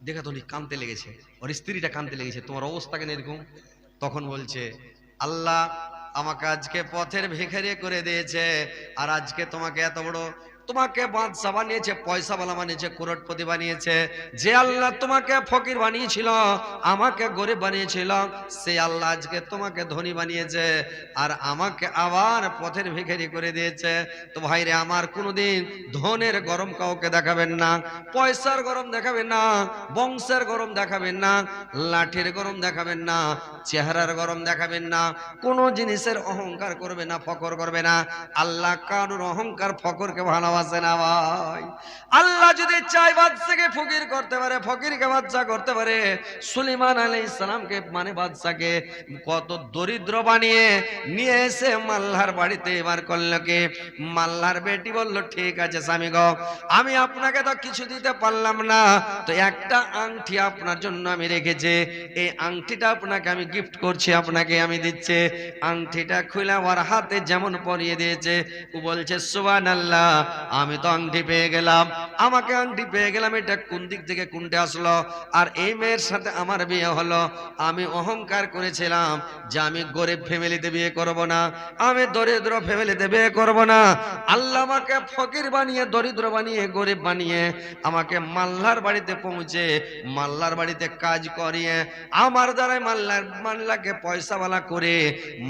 দেখা, তো কানতে লেগেছে, ওর স্ত্রীটা কানতে লেগেছে, তোমার অবস্থা কেন এরকম। তখন বলছে, আল্লাহ আমাকে আজকে পথের ভিখারি করে দিয়েছে, আর আজকে তোমাকে এত বড়, তোমাকে বাদশা বানিয়েছে, পয়সাওয়ালা বানিয়েছে, করোড়পতি বানিয়েছে। যে আল্লাহ তোমাকে ফকির বানিয়েছিল, আমাকে গরিব বানিয়েছিল, সে আল্লাহ আজকে তোমাকে ধনী বানিয়েছে, আর আমাকে আবার পথের ভিখারি করে দিয়েছে। তো ভাইরে আমার, কোনোদিন ধনের গরম কাউকে দেখাবেন না, পয়সার গরম দেখাবেন না, বংশের গরম দেখাবেন না, লাঠির গরম দেখাবেন না, চেহারার গরম দেখাবেন না, কোনো জিনিসের অহংকার করবে না, ফকর করবে না। আল্লাহ কারোর অহংকার ফকরকে ভালোবাসে না ভাই। আল্লাহ যদি চায় বাদশাকে ফকির করতে পারে, ফকিরকে বাদশা করতে পারে। সুলাইমান আলাইহিস সালামকে মানে বাদশাকে কত দরিদ্র বানিয়ে নিয়ে এসে মাল্লার বাড়িতে এবার করলো কি, মাল্লার বেটি বলল, ঠিক আছে স্বামী গো, আমি আপনাকে তো কিছু দিতে পারলাম না, তো একটা আংটি আপনার জন্য আমি রেখেছি, এই আংটিটা আপনাকে আমি গিফট করছি, আপনাকে আমি দিচ্ছি। আংটিটা খুলে ওর হাতে যেমন পরিয়ে দিয়েছে, ও বলছে সুবহানাল্লাহ, আমি তো আংটি পেয়ে গেলাম, আমাকে আংটি পেয়ে গেলাম, এটা কোন দিক থেকে কোনটা আসলো, আর এই মেয়ের সাথে আমার বিয়ে হলো। আমি অহংকার করেছিলাম যে আমি গরিব ফ্যামিলিতে বিয়ে করব না, আমি দরিদ্র ফ্যামিলিতে বিয়ে করব না। আল্লাহ আমাকে ফকির বানিয়ে, দরিদ্র বানিয়ে, গরিব বানিয়ে আমাকে মাল্লার বাড়িতে পৌঁছে, মাল্লার বাড়িতে কাজ করিয়ে আমার দ্বারাই মাল্লাকে পয়সাওয়ালা করে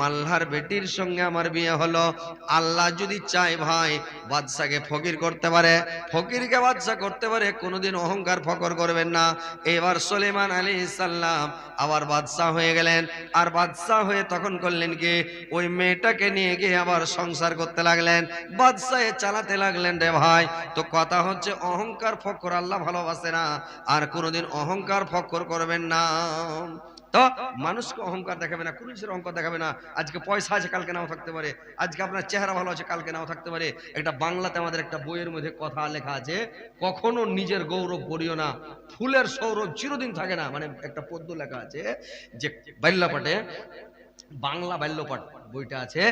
মাল্লার বেটির সঙ্গে আমার বিয়ে হলো। আল্লাহ যদি চায় ভাই বাদশাকে ফকির করতে পারে, ফকিরকে বাদশা করতে পারে, কোনোদিন অহংকার ফকর করবেন না। এবার সুলাইমান আলাইহিস সালাম আবার বাদশা হয়ে গেলেন, আর বাদশা হয়ে তখন করলেন কি, ওই মেয়েটাকে নিয়ে গিয়ে আবার সংসার করতে লাগলেন, বাদশাহে চালাতে লাগলেন রে ভাই। তো কথা হচ্ছে, অহংকার ফকর আল্লাহ ভালোবাসে না, আর কোনোদিন অহংকার ফকর করবেন না। তো মানুষকে অহংকার দেখাবে না, কোনো কিছুর অহংকার দেখাবে না। আজকে পয়সা আছে, কালকে নাও থাকতে পারে, আজকে আপনার চেহারা ভালো আছে, কালকে নাও থাকতে পারে। একটা বাংলাতে আমাদের একটা বইয়ের মধ্যে কথা লেখা আছে, কখনো নিজের গৌরব করিও না, ফুলের সৌরভ চিরদিন থাকে না। মানে একটা পদ্য লেখা আছে যে বাল্যপাঠে, বাংলা বাল্যপাঠ বইটা আছে,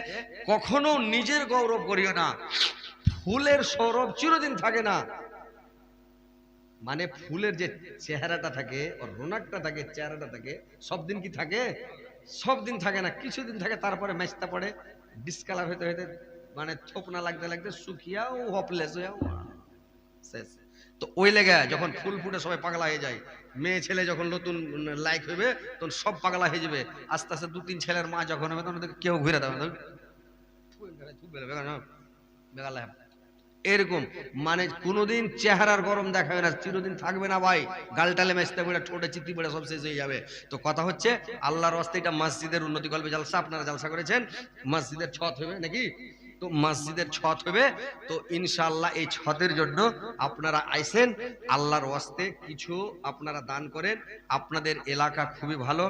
কখনো নিজের গৌরব করিও না, ফুলের সৌরভ চিরদিন থাকে না। মানে ফুলের যে চেহারাটা থাকে, ওর রোনাকটা থাকে, চেহারাটা থাকে, সব দিন কি থাকে? সব দিন থাকে না, কিছুদিন থাকে, তারপরে ম্যাচটা পড়ে, ডিসকালার হইতে হইতে, মানে থোপনা লাগতে লাগতে শুকিয়াও হপলেস হয়েও শেষ। তো ওই লেগে যখন ফুল ফুটে সবাই পাগলা হয়ে যায়, মেয়ে ছেলে যখন নতুন লাইক হইবে তখন সব পাগলা হয়ে যাবে। আস্তে আস্তে দু তিন ছেলের মা যখন হবে তখন কেউ ঘুরে দেবে এরকম। মানে কোনোদিন চেহারার গরম দেখাবে না, চিরদিন থাকবে না ভাই, গালটালে মেচতে পড়ে, ঠোঁটে চিত্তি পড়ে সব শেষ হয়ে যাবে। তো কথা হচ্ছে, আল্লাহর রাস্তায় এটা মসজিদের উন্নতি কল্পে জালসা, আপনারা জালসা করেছেন, মসজিদের ছত হবে নাকি, তো মসজিদের ছত হবে। তো ইনশাআল্লাহ এই ছতের জন্য আপনারা আইসেন, আল্লাহর ওয়াস্তে কিছু আপনারা দান করেন। আপনাদের এলাকা খুবই ভালো,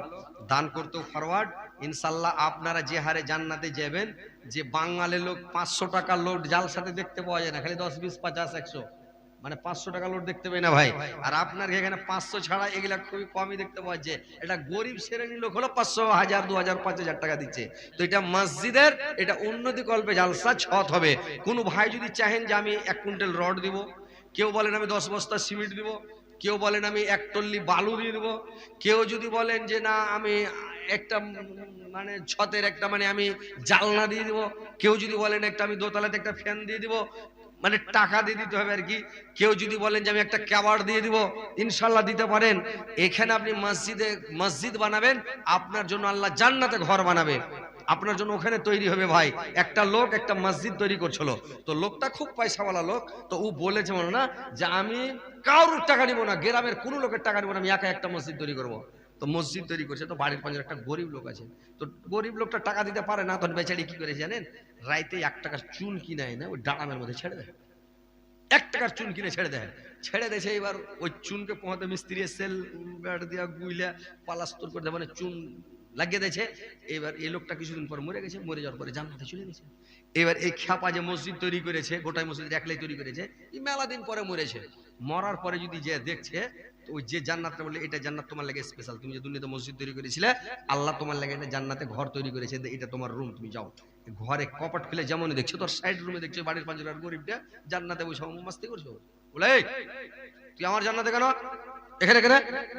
দান করতেও ফরওয়ার্ড। ইনশাআল্লাহ আপনারা যে হারে জান্নাতে যাবেন, যে বাঙালি লোক 500 টাকা লোড জালসাতে দেখতে পাওয়া যায় না, খালি 10, 20, 50, 100, মানে 500 টাকা নোট দেখতে পাই না ভাই। আর আপনার এখানে 500 ছাড়া এগুলা খুবই কমই দেখতে পাওয়া যায়। এটা গরিব শ্রেণীর লোক হলো 500, 1000, 2000, 5000 টাকা দিচ্ছে। তো এটা মসজিদের, এটা উন্নতি কল্পে জালসা ছট হবে। কোন ভাই যদি চাহেন যে আমি 1 কুইন্টাল রড দিব, কেউ বলেন আমি 10 বস্তা সিমেন্ট দিব, কেউ বলেন আমি 1 টল্লি বালু দিয়ে দিব, কেউ যদি বলেন যে না আমি একটা মানে ছতের একটা মানে আমি জালনা দিয়ে দিব, কেউ যদি বলেন একটা আমি দোতলাতে একটা ফ্যান দিয়ে দিব, মানে টাকা দিয়ে দিতে হবে আর কি। কেউ যদি বলেন যে আমি একটা কাবাড় দিয়ে দিব, ইনশাআল্লাহ দিতে পারেন। এখানে আপনি মসজিদ বানাবেন, আপনার জন্য আল্লাহ জান্নাতে ঘর বানাবে, আপনার জন্য ওখানে তৈরি হবে। ভাই একটা লোক একটা মসজিদ তৈরি করছিল, তো লোকটা খুব পয়সাওয়ালা লোক, তো ও বলেছে মনে না যে আমি কারোর টাকা নিব না, গ্রামের কোনো লোকের টাকা নিব না, আমি একা একটা মসজিদ তৈরি করব। তো মসজিদ তৈরি করছে, তো বাড়ির পাশে একটা গরিব লোক আছে, তো গরিব লোকটা টাকা দিতে পারে না, তখন বেচারি কি করে জানেন, রাইতে 1 টাকার চুন কিনে না ওই ডাঙামের মধ্যে ছেড়ে দেয়। 1 টাকার চুন কিনে ছেড়ে দেয়। এবার ওই চুনকে পোহাতে মিস্ত্রি সেল ব্যাট দিয়া গুইলা পালাস্তর করে দেয়, মানে চুন লাগিয়ে দিয়েছে। এবার এই লোকটা কিছুদিন পর মরে গেছে, মরে যাওয়ার পরে জান্নাতে চলে গেছে। এবার এই খ্যাপা যে মসজিদ তৈরি করেছে, গোটাই মসজিদ একলাই তৈরি করেছে, এই মেলা দিন পরে মরেছে। মরার পরে যদি যে দেখছে, ওই যে জান্নাতটা বলে এটা জান্নাত তোমার লাগে স্পেশাল, তুমি যে দুনিয়াতে মসজিদ তৈরি করেছিলে, আল্লাহ তোমার লাগে এটা জান্নাতে ঘর তৈরি করেছে, এটা তোমার রুম, তুমি যাও। ঘরে কপাট খুলে যেমন দেখছো, তোর সাইড রুমে দেখছো বাড়ির পাঁচজনের গরিবটা জান্নাতে বসে মাস্তি করছো, বলে তুই আমার জান্নাতে কেন এখানে কেন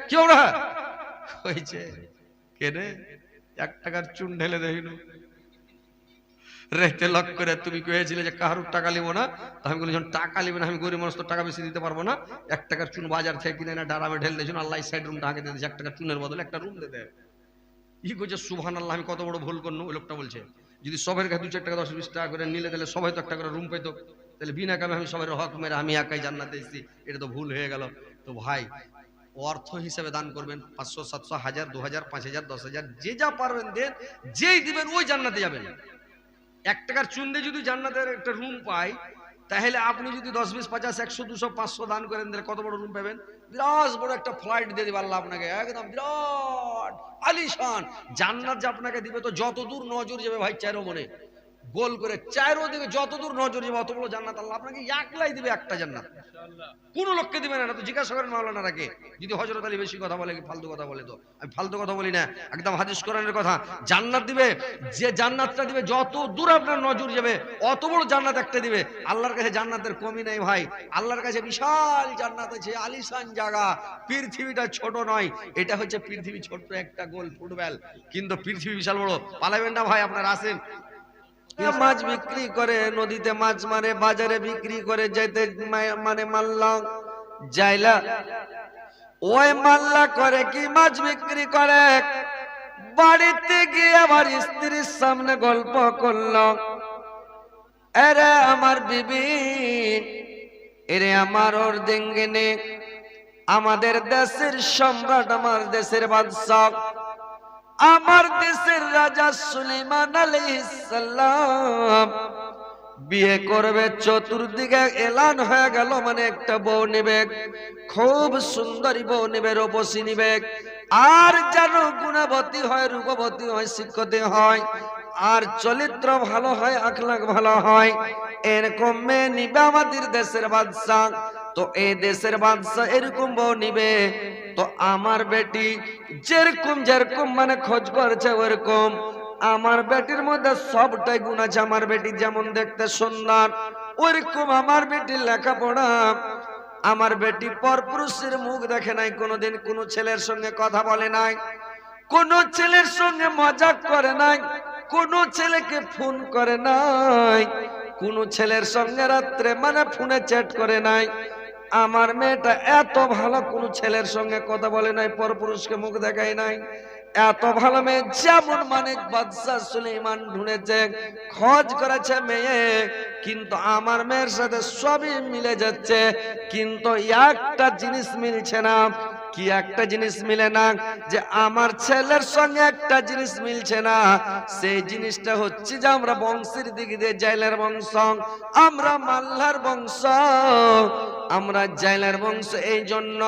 কি ওরা হয়েছে কেনে 1 টাকার চুন ঢেলে দেখিল রেতে লক করে। তুমি কয়েছিলে যে কারোর টাকা লিবো না, আমি বলি যখন টাকা লিবে না, আমি গরিব মানুষ তো টাকা বেশি দিতে পারবো না, 1 টাকার চুন বাজার থেকে কিনে না ডারামে ঢেলে দিয়েছিল, আল্লাহ সাইড রুমটা আগে দিয়ে দিয়েছে, 1 টাকার চুনের বদলে একটা রুম দিয়ে দেয়। ই করছে সুবহানাল্লাহ, আমি কত বড় ভুল করলো। ওই লোকটা বলছে যদি সবার কাছে 2-4 টাকা 10-20 টাকা করে নিলে, তাহলে সবাই তো 1 টাকা করে রুম পেতো, তাহলে বিনা কামে আমি সবার হক মেরে আমি একাই জান্নাতে এসেছি, এটা তো ভুল হয়ে গেল। তো ভাই অর্থ হিসেবে দান করবেন, 500, 700, 1000, 2000, 5000, 10,000, যে যা পারবেন দেন, যেই দিবেন ওই জান্নাতে যাবেন। 1 টাকার চুন দিয়ে যদি জান্নাতের একটা রুম পাই, তাহলে আপনি যদি 10, 20, 50, 100, 200, 500 দান করেন, তাহলে কত বড় রুম পাবেন। বিরাট বড় একটা ফ্লাইট দিয়ে দিবে আল্লাহ আপনাকে, একদম বিরাট আলিশান জান্নাত যে আপনাকে দিবে। তো যত দূর নজর যাবে ভাই, চারো মনে গোল করে চারো দিকে যত দূর নজর যাবে অত বড় জান্নাত আল্লাহ আপনাকে একলাই দিবে, একটা জান্নাত, কোন লোককে দিবে না। তো জিজ্ঞাসা করেন মাওলানারাকে, যদি হযরত আলী বেশি কথা বলে কি ফালতু কথা বলে, তো আমি ফালতু কথা বলি না, একদম হাদিস কোরআনের কথা। জান্নাত দিবে, যে জান্নাতটা দিবে যত দূর আপনার নজর যাবে অত বড় জান্নাত একটা দিবে। আল্লাহর কাছে জান্নাতের কমি নাই ভাই, আল্লাহর কাছে বিশাল জান্নাত আছে, আলিশান জায়গা। পৃথিবীটা ছোট নয়, এটা হচ্ছে পৃথিবী ছোট্ট একটা গোল ফুটবল, কিন্তু পৃথিবী বিশাল বড়। পালাবেন না ভাই, আপনারা আসেন। মাছ বিক্রি করে, নদীতে মাছ মারে, বাজারে বিক্রি করে, যাইতে মানে মাল্লা যাইলা, ওই মাল্লা করে কি মাছ বিক্রি করে। বাড়িতে গিয়ে আবার স্ত্রীর সামনে গল্প করলো, এরে আমার বিবি, এরে আমার ওর দেঙ্গেনে, আমাদের দেশের সম্রাট, আমার দেশের বাদশাহ, আমার দেশের রাজা সুলাইমান আলাইহিস সালাম বিয়ে করবে। চতুর্দিকে এলান হয়ে গেল, মানে একটা বউ নেবে, খুব সুন্দরী বউ নেবে, রূপসী নেবে, আর যেন গুণবতী হয়, রূপবতী হয়, শিক্ষিত হয়, আর চরিত্র ভালো হয়, আখলাক ভালো হয়, এরকম মেয়ে নিবে আমাদের দেশের বাদশাহ। তো এই দেশের বাদশাহ এরকম বউ নিবে। তো আমার বেটি যেরকম মানে খোঁজ করছে ওরকম, আমার বেটির মধ্যে সবটাই গুণ আছে। আমার বেটি যেমন দেখতে সুন্দর, ওরকম আমার বেটির লেখাপড়া। আমার বেটি পরপুরুষের মুখ দেখে নাই কোনোদিন, কোনো ছেলের সঙ্গে কথা বলে নাই, কোন ছেলের সঙ্গে মজাক করে নাই, কোন ছেলেকে ফোন করে নাই, কোন ছেলের সঙ্গে রাত্রে মানে ফোনে চ্যাট করে নাই। আমার মেয়েটা এত ভালো, কোন ছেলের সঙ্গে কথা বলে নাই, পরপুরুষকে মুখ দেখায় নাই। এত ভালো মেয়ে, যেমন মানে বাদশাহ সুলাইমান ঢুঁড়েছে, খোঁজ করেছে মেয়ে, কিন্তু আমার মেয়ের সাথে সবই মিলে যাচ্ছে, কিন্তু একটা জিনিস মিলছে না। কি একটা জিনিস মিলে না? যে আমার ছেলের সঙ্গে একটা জিনিস মিলছে না, সেই জিনিসটা হচ্ছে যে আমরা বংশের দিক দিয়ে জাইলার বংশ, আমরা মাল্লার বংশ, আমরা জাইলার বংশ, এই জন্য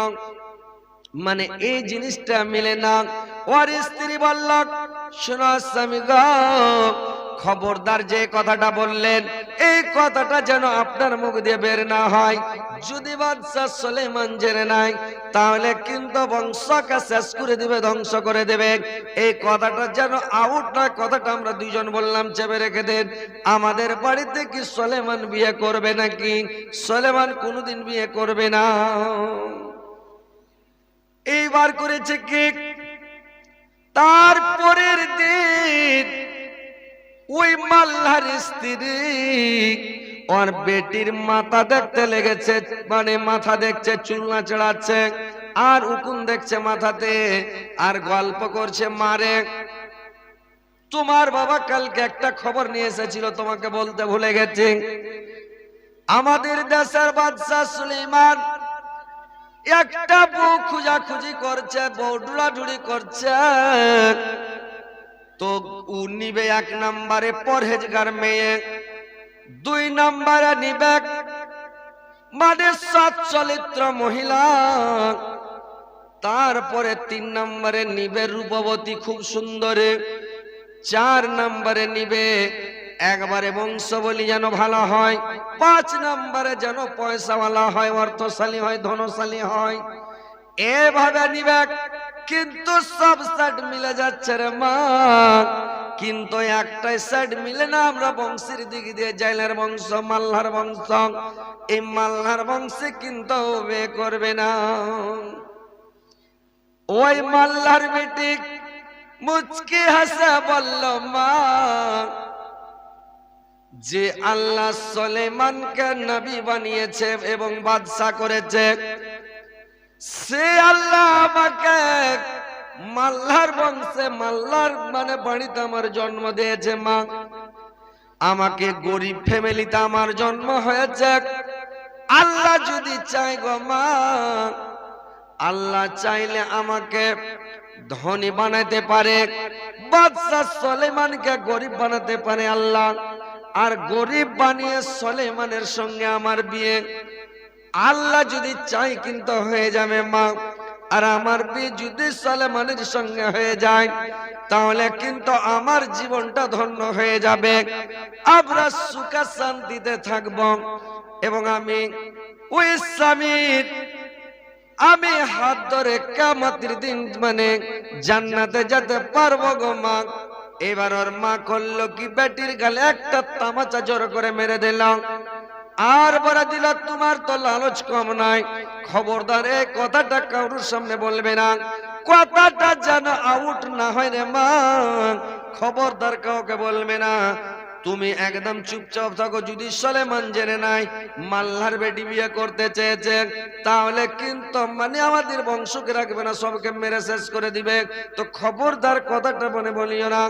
মানে এই জিনিসটা মিলে না। ওর স্ত্রী বলল, শোনো স্বামী গো, খবরদার যে কথাটা বললেন এই কথাটা যেন আপনার মুখ দিয়ে বের না হয়। যদি বাদশা সুলাইমান জেনে নাই তাহলে কিন্তু বংশকে শেষ করে দিবে, ধ্বংস করে দেবে। এই কথাটা যেন আউট না, কথাটা আমরা দুইজন বললাম চেপে রেখে দেন। আমাদের বাড়িতে কি সুলাইমান বিয়ে করবে নাকি? সুলাইমান কোনোদিন বিয়ে করবে না। এইবার করেছে কি, তারপরের দিন ওই মাল্লার স্ত্রী ওর বেটির মাথা দেখতে লেগেছে, মানে মাথা দেখছে, চুল না চড়াচ্ছে আর উকুন দেখছে মাথাতে, আর গল্প করছে, মারে তোমার বাবা কালকে একটা খবর নিয়ে এসেছিল, তোমাকে বলতে ভুলে গেছি। আমাদের দেশের বাদশা সুলাইমান একটা বউ খুঁজাখুঁজি করছে, বউ ডুড়াডুড়ি করছে। তো ও নিবে 1 নম্বরে পরহেজগার মেয়ে, 2 নম্বরে নিবে মানে সৎ চরিত্র মহিলা, তারপরে 3 নম্বরে নিবে রূপবতী খুব সুন্দরী, 4 নম্বরে নিবে একবারে বংশবলী যেন ভালো হয়, 5 নম্বরে যেন পয়সাওয়ালা হয়, অর্থশালী হয়, ধনশালী হয়। এভাবে নিবে। কিন্তু সব সেট মিলে যাচ্ছে রে মা, কিন্তু একটাই সেট মিলে না। আমরা বংশের দিক দিয়ে জাইলার বংশ, মাল্লার বংশ, এই মাল্লার বংশে কিন্তু বিয়ে করবে না। ওই মাল্লার বেটি মুচকি হাসে বলল, মা যে আল্লাহ সুলাইমানকে নবী বানিয়েছে এবং বাদশা করেছে, সে আল্লাহ আমাকে মাল্লার বংশে, মাল্লার মানে বাড়িতে আমার জন্ম দিয়েছে। মা আমাকে গরিব ফ্যামিলিতে আমার জন্ম হয়েছে। আল্লাহ যদি চাই গো মা, আল্লাহ চাইলে আমাকে ধনী বানাতে পারে, বাদশা সুলাইমানকে গরিব বানাতে পারে আল্লাহ। আর গরিব বানিয়ে সুলাইমানের সঙ্গে আমার বিয়ে আল্লাহ যদি চাই কিন্তু হয়ে যাবে মা। আর আমার বিয়ে যদি সুলাইমানের সঙ্গে হয়ে যায় তাহলে কিন্তু আমার জীবনটা ধন্য হয়ে যাবে, আমরা সুখে শান্তিতে থাকব এবং আমি ওই স্বামীর আমি হাত ধরে কিয়ামতের দিন মানে জান্নাতে যেতে পারবো গো মা। এবার ওর মা করলো কি, বেটির গালে একটা তামাচা জোর করে মেরে দিলাম আর বলে দিল, তোমার তো লালচ কম নাই, খবরদার এই কথাটা কারোর সামনে বলবে না, কথাটা যেন আউট না হয় রে মা, খবরদার কাউকে বলবে না, তুমি একদম চুপচাপ থাকো। যদি সুলাইমান জেনে নাই মাল্লার বেটি বিয়ে করতে চেয়েছে তাহলে কিন্তু মানে আমাদের বংশকে রাখবে না, সবকে মেরে শেষ করে দিবে, তো খবরদার কথাটা মনে বলিও না।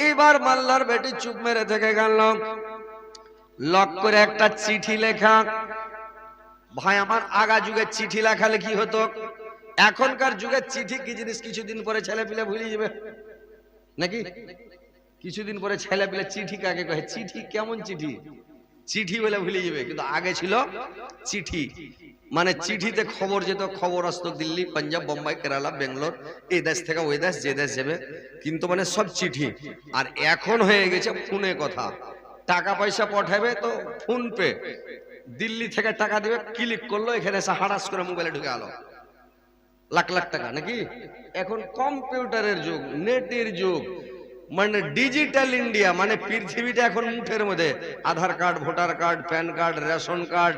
এবার মাল্লার বেটি চুপ মেরে থেকে গেল। লক করে একটা চিঠি লেখা। ভাই আমার আগা যুগে চিঠি লেখালে কি হতো, এখনকার যুগে চিঠি কি জিনিস কিছুদিন পরে ছেলে পিলে ভুলে যাবে নাকি? কিছুদিন পরে ছেলে পিলে চিঠি কাকে কহে, চিঠি কেমন চিঠি, চিঠি বলে ভুলে যাবে। কিন্তু আগে ছিল চিঠি, মানে চিঠিতে খবর যেত, খবর আসতো দিল্লি, পাঞ্জাব, বোম্বাই, কেরালা, বেঙ্গলোর, এই দেশ থেকে ওই দেশ, যে দেশ যাবে, কিন্তু মানে সব চিঠি। আর এখন হয়ে গেছে ফোনে কথা, টাকা পয়সা পাঠাবে তো ফোন পে, দিল্লি থেকে টাকা দিবে, ক্লিক করলো এখানে এসে হারাস করে মোবাইলে ঢুকে গেল, লাখ লাখ টাকা নাকি। এখন কম্পিউটারের যুগ, নেটের যুগ, মানে ডিজিটাল ইন্ডিয়া, মানে পৃথিবীটা এখন মুঠের মধ্যে। Aadhaar card, voter card, PAN card, ration card,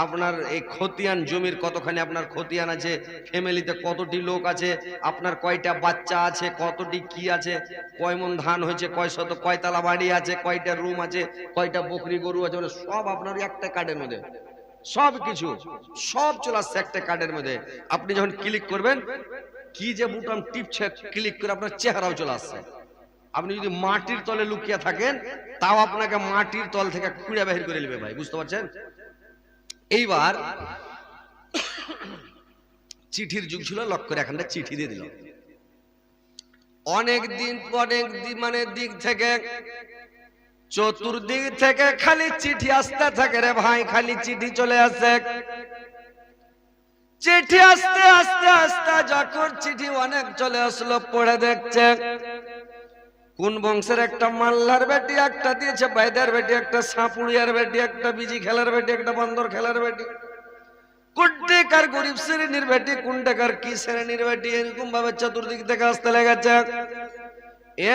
আপনার এই খতিয়ান জমির কতখানি আপনার খতিয়ান আছে, ফ্যামিলিতে কতটি লোক আছে, আপনার কয়টা বাচ্চা আছে, কতটি কি আছে, কয় মন ধান হয়েছে, কয় শত, কয়তলা বাড়ি আছে, কয়টা রুম আছে, কয়টা বকরি গরু আছে, মানে সব আপনার একটা কার্ডের মধ্যে, সব কিছু সব চলে আসছে একটা কার্ডের মধ্যে। আপনি যখন ক্লিক করবেন, কি যে বুটাম টিপছে, ক্লিক করে আপনার চেহারাও চলে আসছে। আপনি যদি মাটির তলে লুকিয়ে থাকেন তাও আপনাকে মাটির তল থেকে খুঁড়ে বাহির করে নেবে ভাই, বুঝতে পারছেন? এইবার চিঠির যুগ ছিল, লক করে এখানটা চিঠি দিয়ে দিল। অনেক দিন মানে দিক থেকে, চতুর্দিক থেকে খালি চিঠি আসতে থাকে রে ভাই, খালি চিঠি চলে আসে। চিঠি আস্তে আস্তে আস্তে যখন চিঠি অনেক চলে আসলো, পড়ে দেখছে কোন বংশের একটা মাল্লার বেটি একটা দিয়েছে বাইদার বেটি, একটা সাপুড়িয়ার বেটি, একটা বিজি খেলার বেটি, একটা বন্দর খেলার বেটি, কোনটাকার গরিব শ্রেণীর বেটি, কোনটাকার কি শ্রেণীর বেটি, এরকম ভাবে চতুর্দিক থেকে আসতে লেগেছে।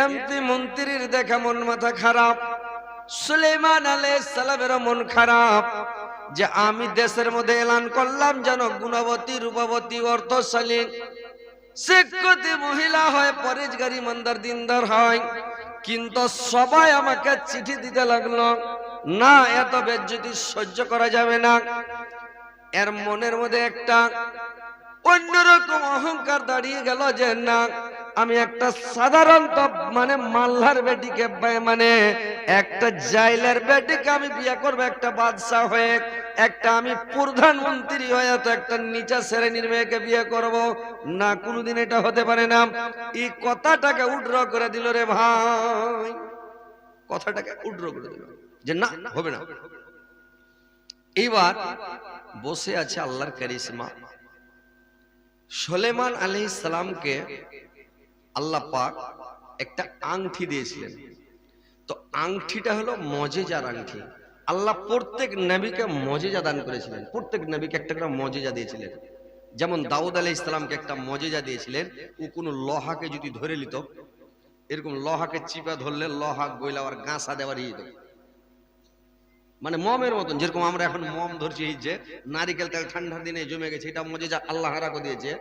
এমপি মন্ত্রীর দেখা মন মাথা খারাপ, সুলাইমান আলাইহিস সালামের মন খারাপ যে আমি দেশের মধ্যে এলান করলাম যেন গুণবতী, রূপবতী, অর্থশালী, শিক্ষিত মহিলা হয়, পরেশগারী, ইমানদার, দিনদার হয়, কিন্তু সবাই আমাকে চিঠি দিতে লাগলো। না, এত বেজ্জতি সহ্য করা যাবে না। এর মনের মধ্যে একটা অন্যরকম অহংকার দাঁড়িয়ে গেল যে না, আমি একটা সাধারণত মানে মাল্লার বেটিকে, মানে একটা জাইলের বেটিকে আমি বিয়ে করবো, একটা বাদশাহ হয়ে, একটা আমি প্রধানমন্ত্রী হয়ে তো একটা নিচা শ্রেণীর মেয়েকে বিয়ে করব না, কোনোদিন এটা হতে পারে না। এই কথাটাকে উড্র করে দিল রে ভাই, কথাটাকে উড্র করে দিল যে না, হবে না। এইবার বসে আছে আল্লাহর কারিশমা। সুলাইমান আলাইহিস সালামকে আল্লাহ পাক একটা আংটি দিয়েছিলেন। তো আংটিটা হলো মজেজার আংটি। আল্লাহ প্রত্যেক নবীকে মজেজা দান করেছিলেন, প্রত্যেক নবীকে একটা করে মজেজা দিয়েছিলেন। যেমন দাউদ আলাইহিস সালামকে একটা মজেজা দিয়েছিলেন, ও কোনো লোহাকে যদি ধরে নিত, এরকম লোহাকে চিপা ধরলে লোহা গইলা আর গাঁসা দেওয়ার ইয়ে দেবে, মানে মমের মতন। যেরকম আমরা এখন মম ধরছি, এই যে নারিকেল তেল ঠান্ডার দিনে জমে গেছে, এটা মজেজা আল্লাহ রাখো দিয়েছে।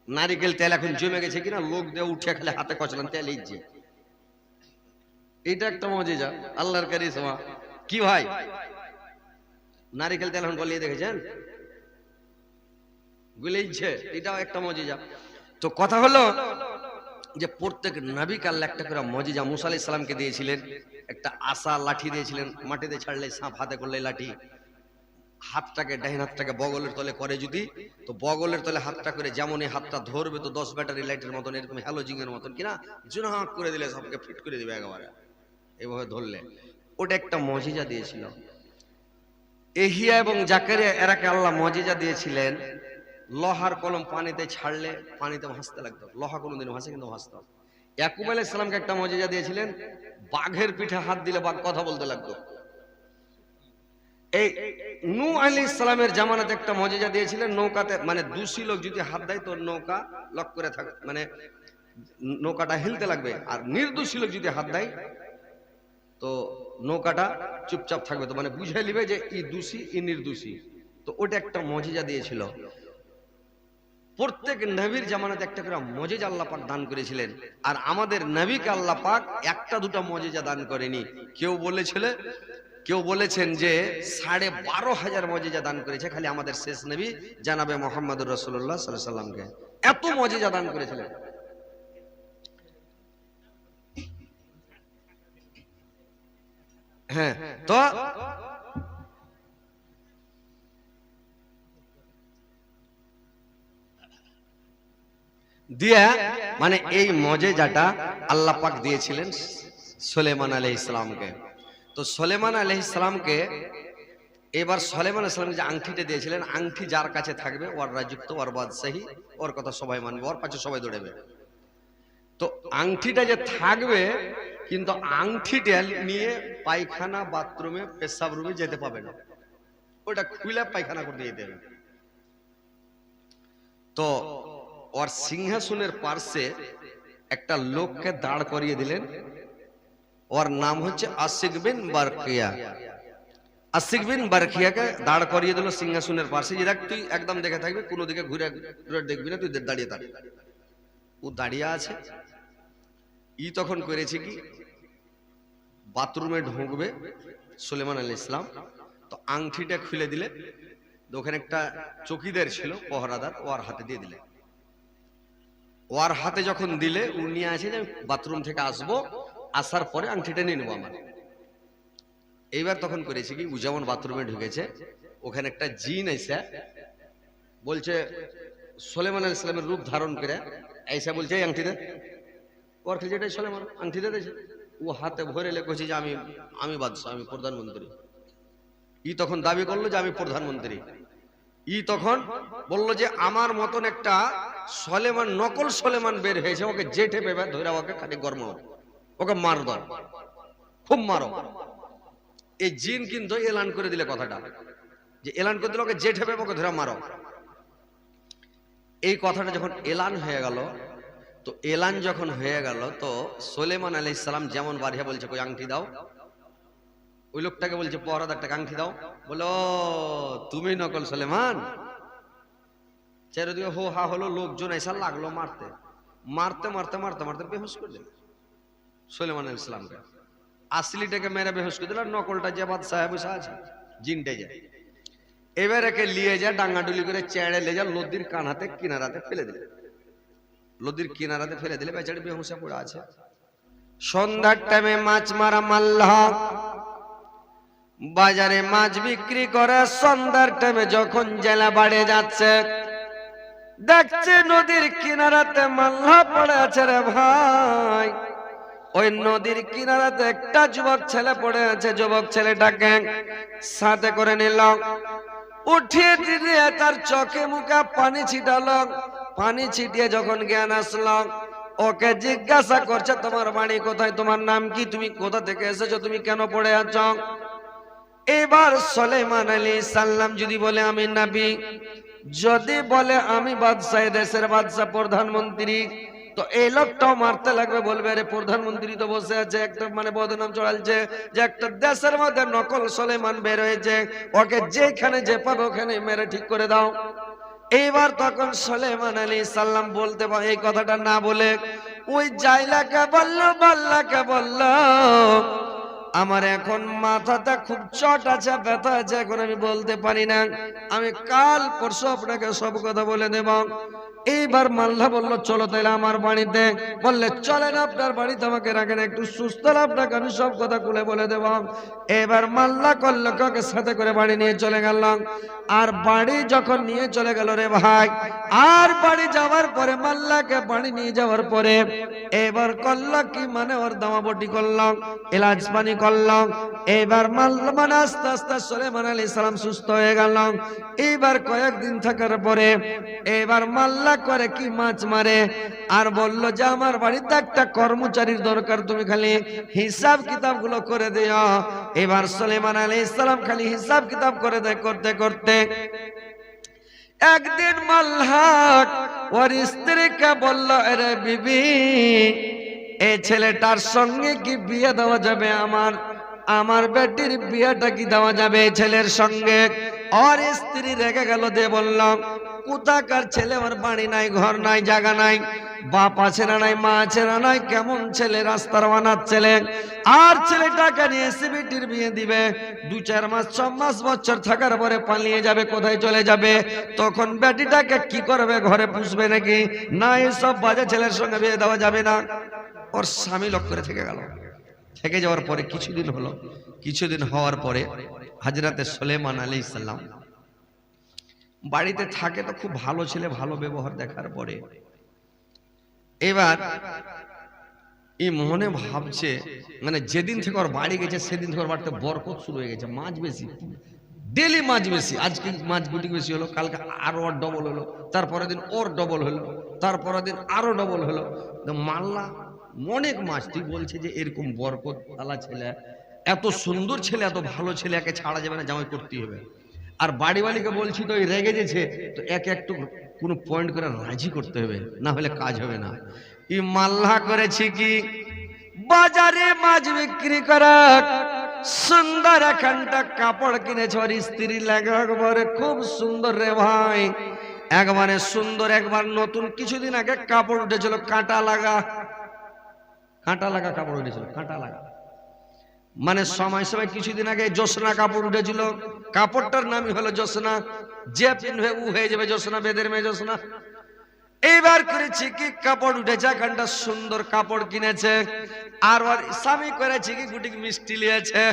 নারিকেল তেল এখন জমে গেছে কিনা, লোক দিয়ে উঠে খেলে হাতে কচলান তেল ইচ্ছে, এটা একটা মজেজা আল্লাহর কারিশমা। কি ভাই, নারিকেল তেল এখন গলিয়ে দেখেছেন, গুলিয়েছে, এটাও একটা মজেজা। তো কথা হলো যে প্রত্যেক নবীকে আল্লাহ একটা করে মজেজা মুসা আলাইহিস সালামকে দিয়েছিলেন। একটা আসা লাঠি দিয়েছিলেন, মাটিতে ছাড়লে সাপ, হাতে করলে লাঠি, হাতটাকে ডাইন হাতটাকে বগলের তলে করে যদি, তো বগলের তলে হাতটা করে যেমনই হাতটা ধরবে তো 10 ব্যাটারি লাইটের মতন, এরকম হ্যালোজিং এর মতন কিনা জুনহাক করে দিলে সবকে ফিট করে দিবে একেবারে, এইভাবে ধরলে। ওটা একটা মজিজা দিয়েছিল। এহিয়া এবং জাকারিয়া এরাকে আল্লাহ মজিজা দিয়েছিলেন, লোহার কলম পানিতে ছাড়লে পানিতে ভাসতে লাগতো, লোহা কোনোদিন ভাসে কিন্তু ভাসতো। ইয়াকুব আলাইহিস সালামকে একটা মজিজা দিয়েছিলেন, বাঘের পিঠে হাত দিলে বাঘ কথা বলতে লাগতো। এই নূহ আলাইহিস সালামের জামানাতে একটা মজেজা দিয়েছিলেন, নৌকাতে মানে দোষী লোক যদি হাত দেয় তো নৌকা লক করে থাকে, মানে নৌকাটা হিলতে লাগবে, আর নির্দোষী লোক যদি হাত দেয় তো নৌকাটা চুপচাপ থাকবে, তো মানে বুঝে নিবে যে ই দোষী ই নির্দোষী। তো ওটা একটা মজেজা দিয়েছিল। প্রত্যেক নবীর জামানাতে একটা করে মজেজা আল্লাহ পাক দান করেছিলেন, আর আমাদের নবীকে আল্লাহ পাক একটা দুটা মজেজা দান করেনি। কেউ বলেছেন যে 12,500 মজেজা দান করেছে খালি আমাদের শেষ নবী জানাবে মুহাম্মদুর রাসূলুল্লাহ সাল্লাল্লাহু আলাইহি সাল্লামকে, এত মজেজা দান করেছিলেন। হ্যাঁ, তো দিয়া মানে এই মজেজাটা আল্লাহ পাক দিয়েছিলেন সুলাইমান আলাইহিস সালামকে। তো সুলাইমান আলাইহিস সালামকে এবার সুলাইমান আলাইহিস সালাম যে আংটিটা দিয়েছিলেন, আংটি যার কাছে থাকবে ওর রাজত্ব, ওর বাদশাহী, ওর কথা সবাই মানবে, ওর পাশে সবাই দৌড়াবে। তো আংটিটা যে থাকবে, কিন্তু আংটিটা নিয়ে পায়খানা, বাথরুমে, পেশাব রুমে যেতে পাবে না, ওটা খুলে পায়খানা করতে যেতে হবে। তো ওর সিংহাসনের পার্শ্বে একটা লোককে দাঁড় করিয়ে দিলেন, ওর নাম হচ্ছে আশিক বিন বারকিয়া। আশিক বিন বারকিয়াকে দাঁড় করিয়ে দিল সিংহাসনের পাশে, যে দেখ তুই একদম দেখে থাকবি, কোনো দিকে ঘুরে ঘুরে দেখবি না, তুই দাঁড়িয়ে থাক। ও দাঁড়িয়ে আছে। ই তখন করেছে কি, বাথরুমে ঢুকবে সুলাইমান আলাইহিস সালাম, তো আংটিটা খুলে দিলে, ওখানে একটা চকিদার ছিল পহরাদার, ওর হাতে দিয়ে দিলে। ওর হাতে যখন দিলে ও নিয়ে আসে যে বাথরুম থেকে আসবো, আসার পরে আংটিটা নিয়ে নেবো আমার। এইবার তখন করেছে কি, ও যেমন বাথরুমে ঢুকেছে, ওখানে একটা জিন এসে বলছে সুলাইমান আলাইহিস সালামের রূপ ধারণ করে এসে বলছে এই আংটি দে। ওর খেলে যেটাই সুলাইমান আংটি দিয়ে দিয়েছে, ও হাতে ভরে লেখছে যে আমি বাদশাহ, আমি প্রধানমন্ত্রী। ই তখন দাবি করলো যে আমি প্রধানমন্ত্রী। ই তখন বললো যে আমার মতন একটা সুলাইমান, নকল সুলাইমান বের হয়েছে, ওকে জেঠে পেবে ধরে ওকে খালি গরম ওকে মার দাও, খুব মারো। এই জিন কিন্তু এলান করে দিলে কথাটা, যে এলান করে দিল ওকে যে ঠেপে ওকে ধরে মারো। এই কথাটা যখন এলান হয়ে গেল, তো এলান যখন হয়ে গেল, তো সুলাইমান আলাইহিস সালাম যেমন বাড়িয়া বলছে কই আংটি দাও, ওই লোকটাকে বলছে পহরাদারটা আংটি দাও, বলো তুমি নকল সুলাইমান। চারিদিকে হো হা হলো, লোকজন এসে লাগলো মারতে মারতে মারতে মারতে মারতে বেহুশ করে দিল সুলাইমান আলাইহিস সালামকে। আসলিটাকে মেরে বেহুশ করে দিল, নকলটা যে বাদশাহ বসে আছে জিনটাই যায়। এবার একে নিয়ে যায় ডাঙ্গাডুলি করে চেড়ে লে যা নদীর কানাতে কিনারাতে ফেলে দিলে, নদীর কিনারাতে ফেলে দিলে বেচারি বেহুশে পড়ে আছে। সন্ধ্যার টাইমে মাছ মারা মাল্লাহ বাজারে মাছ বিক্রি করে, সন্ধ্যার টাইমে যখন জেলা বাড়ে যাচ্ছে দেখছে নদীর কিনারাতে মাল্লাহ পড়ে আছে রে ভাই। ওই নদীর কিনারাতে একটা যুবক ছেলে পড়ে আছে, যুবক ছেলেটাকে সাথে করে নিল, উঠিয়ে দিয়ে তার চোখে মুখে পানি ছিটালো। পানি ছিটিয়ে যখন জ্ঞান আসলো, ওকে জিজ্ঞাসা করছে তোমার বাড়ি কোথায়, তোমার নাম কি, তুমি কোথা থেকে এসেছো, তুমি কেন পড়ে আছো। এবার সুলাইমান আলাইহিস সালাম যদি বলে আমি নবী, যদি বলে আমি বাদশাহ, দেশের বাদশাহ প্রধানমন্ত্রী, তো এই লোকটাও মারতে লাগবে, বলবে আরে প্রধানমন্ত্রী তো বসে আছে, একটা মানে বদনাম চড়ালছে যে একটা দেশের মধ্যে নকল সুলাইমান বের হয়েছে, ওকে যেখানে যে পাবে ওখানে মেরে ঠিক করে দাও। এইবার তখন সুলাইমান আলাইহিস সালাম বলতে এই কথাটা না বলে ওই জাইলাকে বলল, বাল্লাকে বলল আমার এখন মাথাটা খুব চট আছে, ব্যথা আছে, এখন আমি বলতে পারি না, আমি কাল পরশু আপনাকে সব কথা বলে দেব। এইবার মাল্লা বলল চলো তাহলে আমার বাড়িতে। বললে চলেন আপনার বাড়িতে, আমাকে রাখেন, একটু সুস্থ আপনাকে আমি সব কথা খুলে বলে দেব। এবার মাল্লা করল কাকে সাথে করে বাড়ি নিয়ে চলে গেল। আর বাড়ি যখন নিয়ে চলে গেল রে ভাই, আর বাড়ি যাওয়ার পরে মাল্লাকে বাড়ি নিয়ে যাওয়ার পরে এবার করল কি মানে ওর দামাবটি করল, এলাচ পানি করল। এবার মাল্লা মানে আস্তে আস্তে সুলাইমান আলাইহিস সালাম সুস্থ হয়ে গেল। এইবার কয়েকদিন থাকার পরে এবার মাল্লা করে কি মাছ মারে, আর বলল যে আমার বাড়িতে একটা কর্মচারীর দরকার, তুমি খালি হিসাব কিতাব গুলো করে দিও। এবার সুলাইমান আলাইহিস সালাম খালি হিসাব কিতাব করে দেয়, করতে করতে একদিন মাল্লা ওর স্ত্রীকে বলল আরে বিবি, এই ছেলেটার সঙ্গে কি বিয়ে দেওয়া যাবে, আমার বেটির বিয়েটা কি দেওয়া যাবে এই ছেলের সঙ্গে। আর স্ত্রী রেগে গেল, দিয়ে বললাম কোথাকার ছেলে, আমার বাড়ি নাই, ঘর নাই, জায়গা নাই, বাপ আছে না নাই, মা আছে না নাই, কেমন ছেলে, রাস্তার বানার ছেলে, আর ছেলেটাকে নিয়ে এসে বেটির বিয়ে দিবে, 2-4 মাস 6 মাস বছর থাকার পরে পালিয়ে যাবে, কোথায় চলে যাবে, তখন বেটিটাকে কি করবে, ঘরে পুষবে নাকি, না এসব বাজে ছেলের সঙ্গে বিয়ে দেওয়া যাবে না। ওর স্বামী লক্ষ্য করে থেকে গেল। থেকে যাওয়ার পরে কিছুদিন হলো, কিছুদিন হওয়ার পরে হযরতে সুলাইমান আলাইহিস সালাম বাড়িতে থাকে, তো খুব ভালো ছেলে, ভালো ব্যবহার দেখার পরে এবার এই মনে ভাবছে, মানে যেদিন থেকে ওর বাড়ি গেছে সেদিন থেকে ওর বাড়িতে বরকত শুরু হয়ে গেছে, মাছ বেশি, ডেলি মাছ বেশি, আজকে মাছ গুটি বেশি হলো, কালকে আরো ওর ডবল হলো, তারপরের দিন ওর ডবল হলো, তারপরের দিন আরো ডবল হলো। মাল্লা অনেক মাছ, তুই বলছে যে এরকম বরকত আলা ছেলে, এত সুন্দর ছেলে, এত ভালো ছেলে, একে ছাড়া যাবে না, জামাই করতেই হবে। আর বাড়িওয়ালিকে বলছি তো রেগে গেছে, তো একে একটু কোনো পয়েন্ট করে রাজি করতে হবে, না হলে কাজ হবে না। ই মাল্লা করেছি কি বাজারে মাছ বিক্রি করা, সুন্দর এখানটা কাপড় কিনেছে, ওর স্ত্রী লাগে একবারে খুব সুন্দর রে ভাই, একবারে সুন্দর, একবার নতুন, কিছুদিন আগে কাপড় উঠেছিল কাঁটা লাগা, কাঁটা লাগা কাপড় উঠেছিল, কাঁটা লাগা মানে সময় সময় কিছুদিন আগে জোসনা কাপড় উঠেছিল, কাপড়টার নামই হলো জোসনা, যে পিনবে ও হয়ে যাবে জোসনা, বেদের মেয়ে জোসনা। এইবার করেছি কি কাপড় উঠেছে, এখানটা সুন্দর কাপড় কিনেছে, আর ওর স্বামী করেছে কি গুটি মিষ্টি লিয়েছে,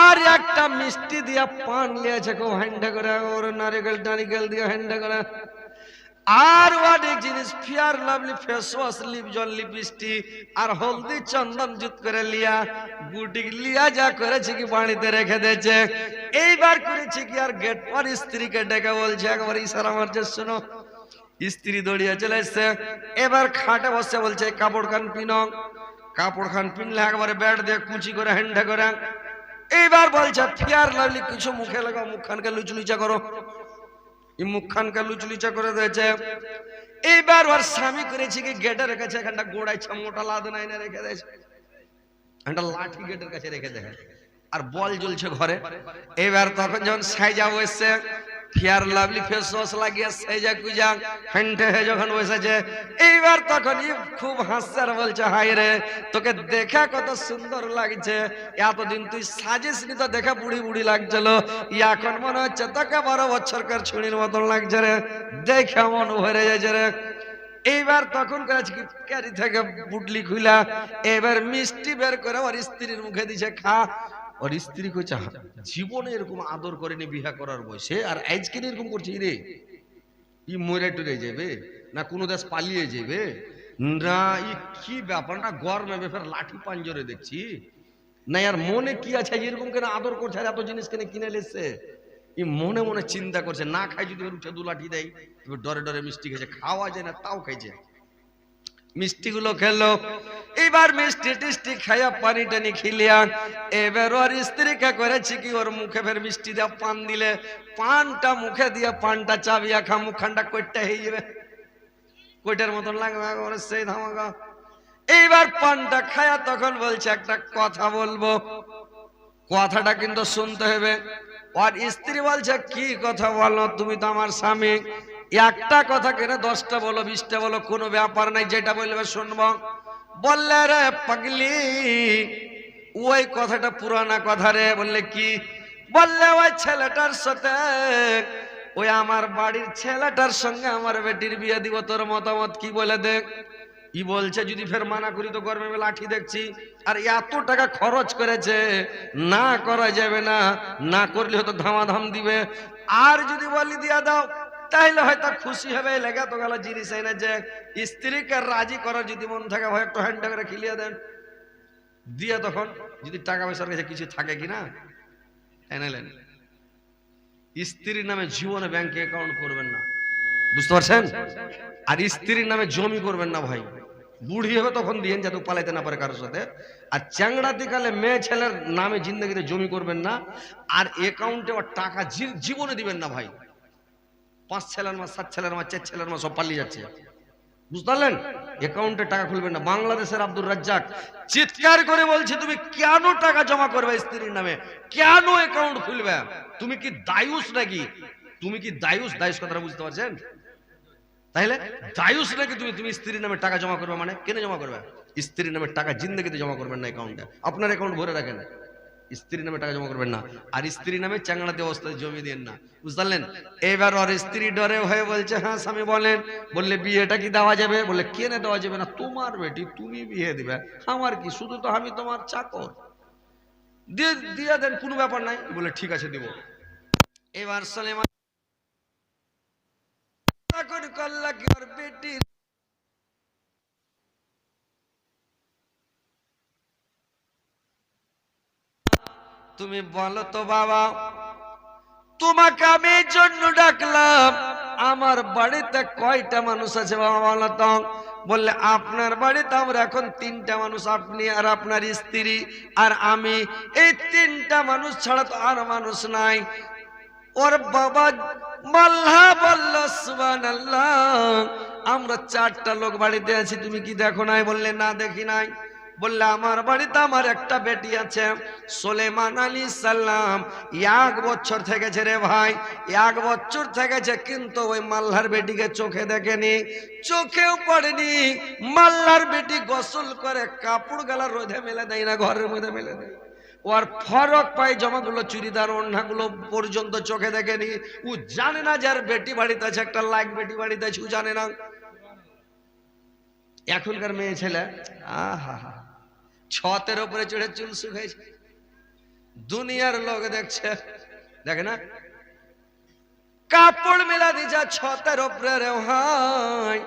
আর একটা মিষ্টি দিয়া পান লিয়েছে খুব হ্যান্ডা করে, ওর নারিকেল দিয়ে হ্যান্ডা করে, আর অনেক জিনিস, fair lovely face wash, lip gel, lipstick, আর হলদি চন্দন জুত করে লিয়া, গুটি লিয়া যা করেছে কি বাড়িতে রেখে দিয়েছে। এইবার করেছে কি আর গেট পর স্ত্রীকে ডেকে বলছে, একবার ইশারা মারছে, শোনো। স্ত্রী দৌড়িয়ে চলে এসছে, এবার খাটে বসে বলছে কাপড় কান পিনো, কাপড় খান পিনলে একবারে ব্যাট দিয়ে কুচি করে হ্যান্ডে করে এইবার বলছে ফেয়ার লাভলি কিছু মুখে লাগাও, মুখখানকে লুচলুচা করো। এই মুখখানকে লুচলুচা করে দিয়েছে। এইবার ওর স্বামী করেছে কি গেটে রেখেছে, এখানটা গোড়াইছে মোটা লাদ নাই না রেখে দিয়েছে, একটা লাঠি গেটের কাছে রেখে দেখে আর বল জ্বলছে ঘরে। এবার তখন যখন সাইজা বসছে ফেয়ার লাভলি ফেস ওয়াশ লাগিয়ে সাইজা কুজা হ্যান্ডে যখন বসেছে, এইবার তখন খুব হাসছে আর বলছে হাই রে তোকে দেখা কত সুন্দর লাগছে, এতদিন তুই সাজিস নি তো দেখা বুড়ি বুড়ি লাগছিল, এখন মনে হচ্ছে তোকে 12 বছরকার ছুরির মতন লাগছে রে, দেখা মন ভরে যাচ্ছে রে। এইবার তখন করেছে কি ক্যারি থেকে বুটলি খুলা এবার মিষ্টি বের করে ওর স্ত্রীর মুখে দিছে খা। ওর স্ত্রী কইছে জীবনে এরকম আদর করেনি বিয়া করার বয়সে, আর আজকে এরকম করছে রে, ই মরে টরে যাবে না কোনো দেশ পালিয়ে যাবে না, ই কি ব্যাপার না গরমে ফের লাঠি পাঞ্জরে দেখছি না, আর মনে কি আছে এরকম কেন আদর করছে, আর এত জিনিস কেন কিনে লেছে, ই মনে মনে চিন্তা করছে না খাই যদি উঠে 2 লাঠি দেয়, ডরে ডরে মিষ্টি খেয়েছে, খাওয়া যায় না তাও খাইছে, মিষ্টি গুলো খেলো। এবার মিষ্টি টিষ্টি খাইয়া পানি টানি খিলিয়া এবার ওর স্ত্রীকে করেছে কি ওর মুখে ফের মিষ্টি দেওয়া পান দিলে, পানটা মুখে দিয়ে পানটা চাবিয়া খা, মুখখানটা কইটা হয়ে যাবে, কইটার মতন লাগবে সেই ধামাকা। এইবার পানটা খায়া তখন বলছে একটা কথা বলবো, কথাটা কিন্তু শুনতে হবে। আর স্ত্রী বলছে কি কথা বলো, তুমি তো আমার স্বামী, একটা কথা কেন 10টা বলো 20টা বলো, কোনো ব্যাপার নাই, যেটা বলবে শুনবো। বললে রে পাগলি ওই কথাটা পুরানা কথা রে। বললে কি? বললে ওই ছেলেটার সাথে, ওই আমার বাড়ির ছেলেটার সঙ্গে আমার বেটির বিয়ে দিব, তোর মতামত কি বলে দেখ। ই বলছে যদি ফের মানা করি তো গরমে লাঠি দেখছি, আর এত টাকা খরচ করেছে, না করা যাবে না, না করলে হয়তো ধামাধাম দিবে, আর যদি বলি দিয়া দাও তাহলে হয়তো খুশি হবে, লেগে তো গেল জিনিস না যে স্ত্রীকে রাজি করার যদি মন থাকে ভাই একটু হ্যান্ড করে খিলিয়ে দেন দিয়ে, তখন যদি টাকা পয়সার কাছে কিছু থাকে কিনা এনেলেন। স্ত্রীর নামে জীবনে ব্যাংকে অ্যাকাউন্ট করবেন না, বুঝতে পারছেন? আর স্ত্রীর নামে জমি করবেন না ভাই, বুড়ি হবে তখন দিয়েন যাতে পালাইতে না পারে কারোর সাথে। আর চ্যাংড়াতি কালে মেয়ে ছেলের নামে জিন্দগিতে জমি করবেন না, আর অ্যাকাউন্টে টাকা জীবনে দিবেন না ভাই। 5 ছেলের মা 7 ছেলের মা 4 ছেলের মা সব পালিয়ে যাচ্ছে, বুঝতে পারলেন? অ্যাকাউন্টে টাকা খুলবেন না। বাংলাদেশের আব্দুর রাজ্জাক চিৎকার করে বলছে তুমি কেন টাকা জমা করবে স্ত্রীর নামে, কেন অ্যাকাউন্ট খুলবে? তুমি কি দায়ুস নাকি? তুমি কি দায়ুস? দায়ুস কথাটা বুঝতে পারছেন? তাহলে দায়ুস নাকি তুমি স্ত্রীর নামে টাকা জমা করবে? মানে কেন জমা করবে? স্ত্রীর নামে টাকা জিন্দগিতে জমা করবেন না অ্যাকাউন্টে, আপনার অ্যাকাউন্ট ভরে রাখেন, স্ত্রীর নামে টাকা জমা করবেন না। আর স্ত্রীর নামে চ্যাংড়াতে অবস্থায় জমি দেন না, বুঝলেন? এবার ওর স্ত্রী ডরে হয়ে বলছে হ্যাঁ স্বামী বলেন। বললে বিয়েটা কি দেওয়া যাবে? বলে কেনে দেওয়া যাবে না, তোমার বেটি তুমি বিয়ে দিবে, আমার কি, শুধু তো আমি তোমার চাকর, দিয়ে দেন কোনো ব্যাপার নাই। বলে ঠিক আছে দিব। এবার সুলাইমান করলা কি ওর বেটি তুমি বলো তো বাবা, তোমাকে আমি এই জন্য ডাকলাম, আমার বাড়িতে কয়টা মানুষ আছে বাবা বলো তো? বললে আপনার বাড়িতে আমরা এখন 3টা মানুষ, আপনি আর আপনার স্ত্রী আর আমি, এই 3টা মানুষ ছাড়া তো আর মানুষ নাই। ওর বাবা মাল্লা বলল সুবহানাল্লাহ, আমরা 4টা লোক বাড়িতে আছি, তুমি কি দেখো নাই? বললে না দেখি নাই। বললে আমার বাড়িতে আমার একটা বেটি আছে সুলাইমান আলাইহিস সালাম, 1 বছর থেকেছে রে ভাই, 1 বছর থেকেছে, কিন্তু ওই মাল্লার বেটিকে চোখে দেখেনি, চোখেও পড়েনি। মাল্লার বেটি গোসল করে কাপড় গালা রোদে মেলে দেয় না, ঘরের মধ্যে মেলে দেয়, ওর ফরক পায়জামা গুলো চুড়িদার ওড়নাগুলো পর্যন্ত চোখে দেখেনি। ও জানে না যার বেটি বাড়িতে আছে, একটা লাইক বেটি বাড়িতে আছে, ও জানে না। এখনকার মেয়ে ছেলে আহা ছতের উপরে চড়ে চুল শুকাইছে, দুনিয়ার লোক দেখছে, দেখে না কাপড় মেলা দিছে ছতের উপরে রে ভাই,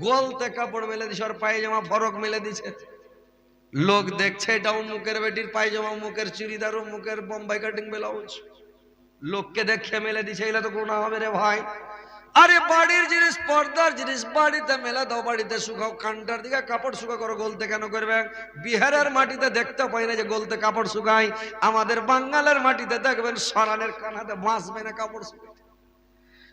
গোলতে কাপড় মেলে দিছে, ওর পায়জামা ফরক মেলে দিছে, লোক দেখছে এটা অমুকের বেটির পায়জামা, অমুকের চুড়িদার, অমুকের বোম্বাই কাটিং ব্লাউজ, লোককে দেখে মেলে দিছে, এগুলো তো গুনাহ হবে রে ভাই। আরে বাড়ির জিনিস, পর্দার জিনিস বাড়িতে মেলা দাও, বাড়িতে শুকাও, কান্টার দিকে কাপড় শুকা করো, গলতে কেন করবে? বিহারের মাটিতে দেখতে পাই না যে গলতে কাপড় শুকায়। আমাদের বাঙ্গালের মাটিতে দেখবেন সরানের কানাতে বাঁচবে না কাপড় শুকায়,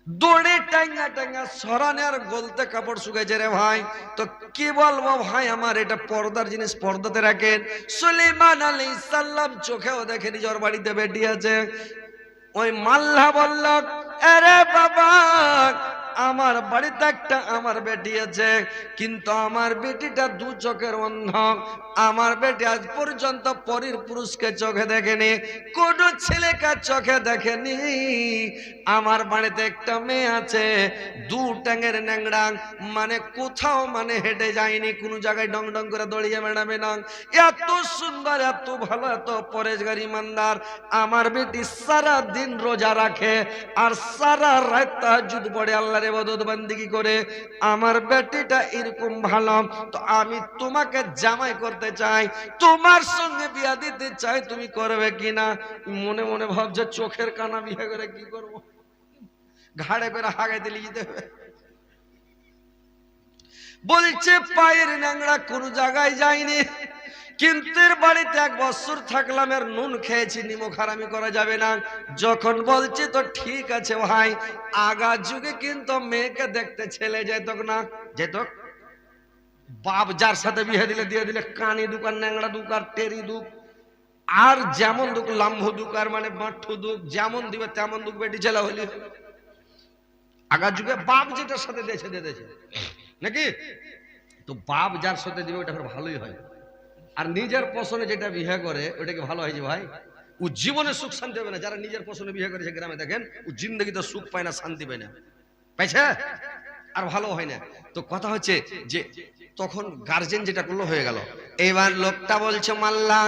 দড়ি টাঙ্গা টাঙ্গা সরানে আর গলতে কাপড় শুকাইছে রে ভাই। তো কি বলবো ভাই আমার, এটা পর্দার জিনিস, পর্দাতে রাখেন। সুলাইমান আলাইহিস সালাম চোখেও দেখে নিজের বাড়িতে বেটি আছে। ওই মাল্লা বলল, আরে বাবা, আমার বাড়িতে একটা আমার বেটি আছে, কিন্তু আমার বেটিটা দু চোখের অন্ধ। আমার বেটি আজ পর্যন্ত পরীর পুরুষকে চোখে দেখেনি, কোন ছেলেকে চোখে দেখেনি। আমার বাড়িতে একটা মেয়ে আছে, দু ট্যাঙের ন্যাংড়া, মানে কোথাও মানে হেঁটে যায়নি, কোনো জায়গায় ডং ডং করে দৌড়িয়ে বেড়াবে না। এত সুন্দর, এত ভালো, এত পরেশগার ইমানদার। আমার বেটি সারা দিন রোজা রাখে আর সারা রাত তাহাজ্জুদ পড়ে, আল্লাহর ইবাদত বান্দিগি করে। আমার বেটিটা এরকম ভালো, তো আমি তোমাকে জামাই করতে চাই, তোমার সঙ্গে বিয়া দিতে চাই, তুমি করবে কিনা? মনে মনে ভাবছে চোখের কানা বিয়ে করে কি করব, ঘাড়ে করে হাগাই দিলে যেতে হবে। বলছে পায়ের ন্যাংড়া কোন জায়গায় যায়নি, কিন্তু এর বাড়িতে 1 বছর থাকলাম, এর নুন খেয়েছি, নিমক হারামি করা যাবে না। যখন বলছি তো ঠিক আছে ভাই, আগা যুগে কিন্তু মেয়েকে দেখতে ছেলে যেত না, যেত বাপ যার সাথে বিয়ে দিলে দিয়ে দিলে কানি দুকার, ন্যাংড়া দুকার, টেরি দুক, আর যেমন দুক, লাম্ভ দুকার মানে মাঠু দুক, যেমন দিবে তেমন দুক বেটি ছেলে হইলি। আগা যুগে বাপ যেটার সাথে দিয়েছে দিয়ে দিয়েছে নাকি, তো বাপ যার সাথে দিবে ওটা ভালোই হয়। আর নিজের পছন্দে যেটা বিয়ে করে ওটাকে ভালো হয়েছে ভাই, ও জীবনে সুখ শান্তি হবে না। যারা নিজের পছন্দে বিয়ে করেছে গ্রামে দেখেন, ও জিন্দগিতে সুখ পায় না, শান্তি পায় না, পাইছে আর ভালো হয় না। তো কথা হচ্ছে যে তখন গার্জেন যেটা করলো হয়ে গেল। এবার লোকটা বলছে, মাল্লা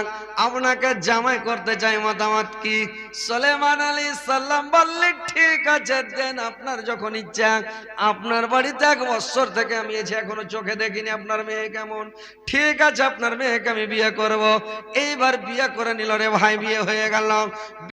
আপনাকে জামাই করতে চাই, মতামত কি? সুলাইমান আলাইহিস সালাম বললেন, ঠিক আছে দেন, আপনার যখন ইচ্ছা। আপনার বাড়িতে 1 বছর থেকে আমি এসে এখনো চোখে দেখিনি আপনার মেয়ে কেমন, ঠিক আছে আপনার মেয়েকে আমি বিয়ে করব। এইবার বিয়ে করে নিল রে ভাই, বিয়ে হয়ে গেল।